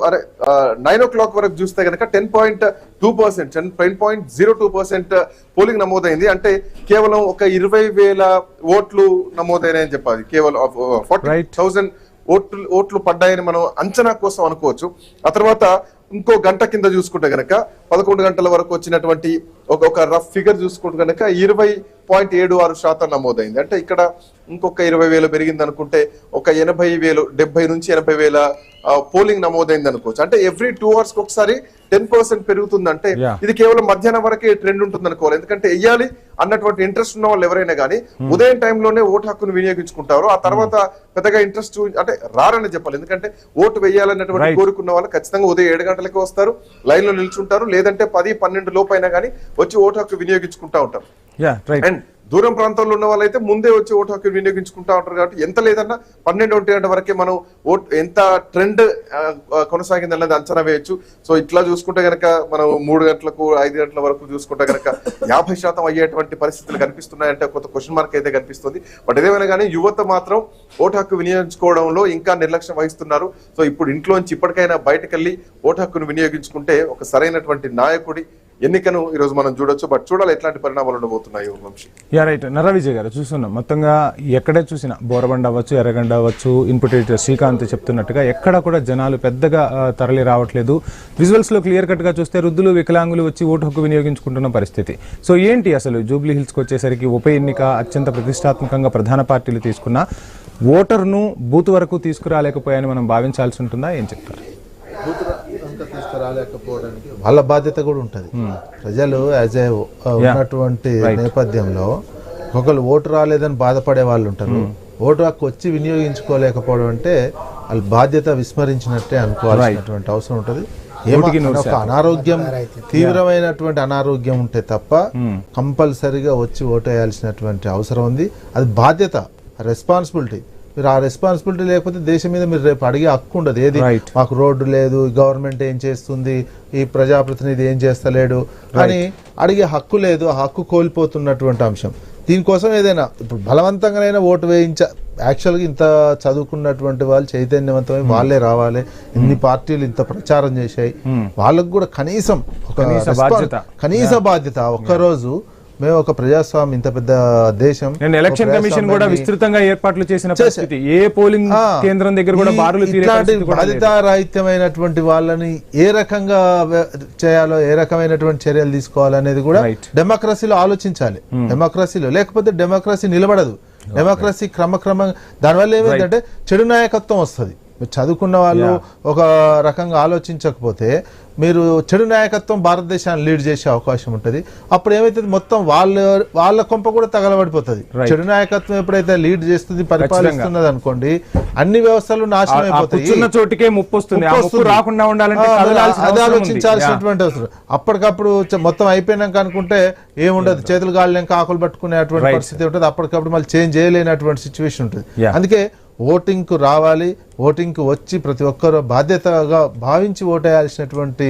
9 o'clock వరకు చూస్తే గనక 10.02% పోలింగ్ నమోదైంది. అంటే కేవలం ఒక 20,000 ఓట్లు నమోదైనాయని చెప్పాలి. కేవలం 40,000 ఓట్లు పడ్డాయని మనం అంచనా కోసం అనుకోవచ్చు. ఆ తర్వాత ఇంకో గంట కింద చూసుకుంటే గనక 11 గంటల వరకు వచ్చినటువంటి ఒక రఫ్ ఫిగర్ చూసుకుంటే గనక 20.76% నమోదైంది. అంటే ఇక్కడ ఇంకొక 20,000 పెరిగింది అనుకుంటే ఒక 80,000, 70 నుంచి 80,000 పోలింగ్ నమోదైంది అనుకోవచ్చు. అంటే ఎవ్రీ 2 hours ఒకసారి 10% పెరుగుతుంది. అంటే ఇది కేవలం మధ్యాహ్నం వరకే ట్రెండ్ ఉంటుంది అనుకోవాలి. ఎందుకంటే వెయ్యాలి అన్నటువంటి ఇంట్రెస్ట్ ఉన్న వాళ్ళు ఎవరైనా కానీ ఉదయం టైంలోనే ఓటు హక్కును వినియోగించుకుంటారు. ఆ తర్వాత పెద్దగా ఇంట్రెస్ట్ అంటే రారని చెప్పాలి. ఎందుకంటే ఓటు వేయాలన్నటువంటి కోరుకున్న వాళ్ళు ఖచ్చితంగా ఉదయం 7 గంటలకే వస్తారు, లైన్ లో నిల్చుంటారు. లేదంటే 10-12 లోపు అయినా కానీ వచ్చి ఓటు హక్కు వినియోగించుకుంటా ఉంటారు. అండ్ దూరం ప్రాంతాల్లో ఉన్న వాళ్ళైతే ముందే వచ్చి ఓటు హక్కు వినియోగించుకుంటా ఉంటారు. కాబట్టి ఎంత లేదన్నా 12-1 గంట వరకే మనం ఎంత ట్రెండ్ కొనసాగింది అన్నది అంచనా వేయొచ్చు. సో ఇట్లా చూసుకుంటే గనక మనం 3 గంటలకు 5 గంటల వరకు చూసుకుంటే గనక 50% అయ్యేటువంటి పరిస్థితులు కనిపిస్తున్నాయంటే కొంత క్వశ్చన్ మార్క్ అయితే కనిపిస్తుంది. బట్ ఏదేమైనా కానీ యువత మాత్రం ఓటు హక్కు వినియోగించుకోవడంలో ఇంకా నిర్లక్ష్యం వహిస్తున్నారు. సో ఇప్పుడు ఇంట్లోంచి ఇప్పటికైనా బయటకెళ్ళి ఓటు హక్కును వినియోగించుకుంటే ఒక సరైనటువంటి నాయకుడి ఎన్నికను ఈ రోజు మనం చూడొచ్చు. బట్ చూడాలి ఎట్లాంటి పరిణామాలు ఉండబోతున్నాయి. రైట్ నర్రా విజయ్ గారు, చూస్తున్నాం మొత్తంగా ఎక్కడే చూసినా బోరబండ అవ్వచ్చు, ఎర్రగండ అవ్వచ్చు, ఇన్పుట్ ఎడిటర్ శ్రీకాంత్ చెప్తున్నట్టుగా ఎక్కడ కూడా జనాలు పెద్దగా తరలి రావట్లేదు. విజువల్స్ లో క్లియర్ కట్ గా చూస్తే వృద్ధులు, వికలాంగులు వచ్చి ఓటు హక్కు వినియోగించుకుంటున్న పరిస్థితి. సో ఏంటి అసలు జూబ్లీ హిల్స్కి వచ్చేసరికి ఉప ఎన్నిక అత్యంత ప్రతిష్టాత్మకంగా ప్రధాన పార్టీలు తీసుకున్న ఓటర్ను బూత్ వరకు తీసుకురాలేకపోయాయని మనం భావించాల్సి ఉంటుందా? ఏం చెప్తారు? తీసుకురాలేకపోవడానికి వాళ్ళ బాధ్యత కూడా ఉంటుంది. ప్రజలు యాజ్ ఏ ఉన్నటువంటి నేపథ్యంలో ఒకళ్ళు ఓటు రాలేదని బాధపడే వాళ్ళు ఉంటారు. ఓటు హక్కు వచ్చి వినియోగించుకోలేకపోవడం అంటే వాళ్ళ బాధ్యత విస్మరించినట్టే అనుకోవాల్సినటువంటి అవసరం ఉంటుంది. ఒక అనారోగ్యం, తీవ్రమైనటువంటి అనారోగ్యం ఉంటే తప్ప కంపల్సరీగా వచ్చి ఓటు వేయాల్సినటువంటి అవసరం ఉంది. అది బాధ్యత, రెస్పాన్సిబిలిటీ. మీరు ఆ రెస్పాన్సిబిలిటీ లేకపోతే దేశం మీద మీరు రేపు అడిగే హక్కు ఉండదు. ఏది Right. మాకు రోడ్డు లేదు, గవర్నమెంట్ ఏం చేస్తుంది, ఈ ప్రజాప్రతినిధి ఏం చేస్తలేడు అని అడిగే హక్కు లేదు. ఆ హక్కు కోల్పోతున్నటువంటి అంశం. దీనికోసం ఏదైనా ఇప్పుడు బలవంతంగానైనా ఓటు యాక్చువల్గా ఇంత చదువుకున్నటువంటి వాళ్ళు చైతన్యవంతమై వాళ్ళే రావాలి. ఇన్ని పార్టీలు ఇంత ప్రచారం చేశాయి, వాళ్ళకు కూడా కనీసం ఒక కనీస బాధ్యత. ఒక్కరోజు మేము ఒక ప్రజాస్వామ్యం, ఇంత పెద్ద దేశం, నేను ఎలక్షన్ కమిషన్ కూడా విస్తృతంగా ఏర్పాట్లు చేసిన పరిస్థితి, ఏ పోలింగ్ కేంద్రం దగ్గర కూడా బారులు తీరే పరిస్థితి కూడా లేదు. బాధితారాహిత్యమైనటువంటి వాళ్ళని ఏ రకంగా చేయాలో, ఏ రకమైనటువంటి చర్యలు తీసుకోవాలనేది కూడా డెమోక్రసీలో ఆలోచించాలి. డెమోక్రసీలో లేకపోతే డెమోక్రసీ నిలబడదు. డెమోక్రసీ క్రమక్రమంగా దానివల్ల ఏమైందంటే చెడు నాయకత్వం వస్తుంది. చదువుకున్న వాళ్ళు ఒక రకంగా ఆలోచించకపోతే మీరు చెడు నాయకత్వం భారతదేశాన్ని లీడ్ చేసే అవకాశం ఉంటుంది. అప్పుడు ఏమైతుంది, మొత్తం వాళ్ళ కొంప కూడా తగలబడిపోతుంది. చెడు నాయకత్వం ఎప్పుడైతే లీడ్ చేస్తుంది, పరిపాలిస్తున్నది అనుకోండి, అన్ని వ్యవస్థలు నాశనం అయిపోతాయి. చోటికే ముప్పు వస్తుంది. రాకుండా ఉండాలంటే అది ఆలోచించాల్సినటువంటి అవసరం. అప్పటికప్పుడు మొత్తం అయిపోయినాక అనుకుంటే ఏముండదు, చేతులు గాలినాక ఆకులు పట్టుకునేటువంటి పరిస్థితి ఉంటుంది. అప్పటికప్పుడు మళ్ళీ చేంజ్ చేయలేనటువంటి సిచ్యువేషన్ ఉంటుంది. అందుకే ఓటింగ్కు రావాలి, ఓటింగ్కు వచ్చి ప్రతి ఒక్కరూ బాధ్యతగా భావించి ఓటేయాల్సినటువంటి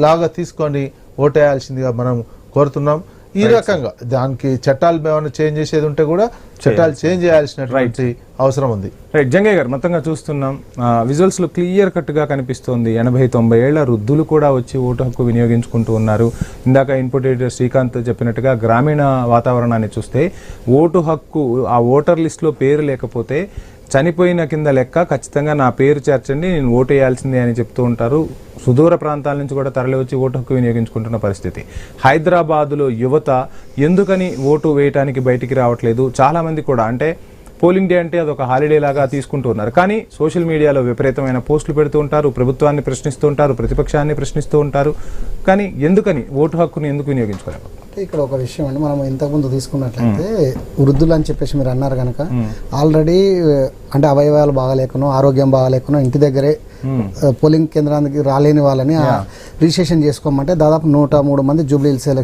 లాగా తీసుకొని ఓటేయాల్సిందిగా మనం కోరుతున్నాం. ఈ రకంగా దానికి చట్టాలు ఏమైనా చేంజ్ చేసేది ఉంటే కూడా చట్టాలు చేంజ్ చేయాల్సినటువంటి అవసరం ఉంది. రైట్ జంగయ్య గారు, మొత్తంగా చూస్తున్నాం విజువల్స్ లో క్లియర్ కట్ గా కనిపిస్తోంది. 80-90 ఏళ్ల వృద్ధులు కూడా వచ్చి ఓటు హక్కు వినియోగించుకుంటూ ఉన్నారు. ఇందాక ఇన్పుట్ ఎడిటర్ శ్రీకాంత్ చెప్పినట్టుగా గ్రామీణ వాతావరణాన్ని చూస్తే ఓటు హక్కు ఆ ఓటర్ లిస్ట్ లో పేరు లేకపోతే చనిపోయిన కింద లెక్క, ఖచ్చితంగా నా పేరు చేర్చండి, నేను ఓటు వేయాల్సిందే అని చెప్తూ ఉంటారు. సుదూర ప్రాంతాల నుంచి కూడా తరలి వచ్చి ఓటు హక్కు వినియోగించుకుంటున్న పరిస్థితి. హైదరాబాదులో యువత ఎందుకని ఓటు వేయటానికి బయటికి రావట్లేదు? చాలా మంది కూడా అంటే పోలింగ్ డే అంటే అదొక హాలిడే లాగా తీసుకుంటూ ఉన్నారు. కానీ సోషల్ మీడియాలో విపరీతమైన పోస్టులు పెడుతూ ఉంటారు, ప్రభుత్వాన్ని ప్రశ్నిస్తూ ఉంటారు, ప్రతిపక్షాన్ని ప్రశ్నిస్తూ ఉంటారు. కానీ ఎందుకని ఓటు హక్కుని ఎందుకు వినియోగించుకోలేదు? ఇక్కడ ఒక విషయం అండి, మనం ఇంతకుముందు తీసుకున్నట్లయితే వృద్ధులు అని చెప్పేసి మీరు అన్నారు కనుక, ఆల్రెడీ అంటే అవయవాలు బాగాలేకనో, ఆరోగ్యం బాగాలేకనో ఇంటి దగ్గరే పోలింగ్ కేంద్రానికి రాలేని వాళ్ళని రిజిస్ట్రేషన్ చేసుకోమంటే దాదాపు 103 మంది జూబ్లీ హిల్స్ ఎలక్షన్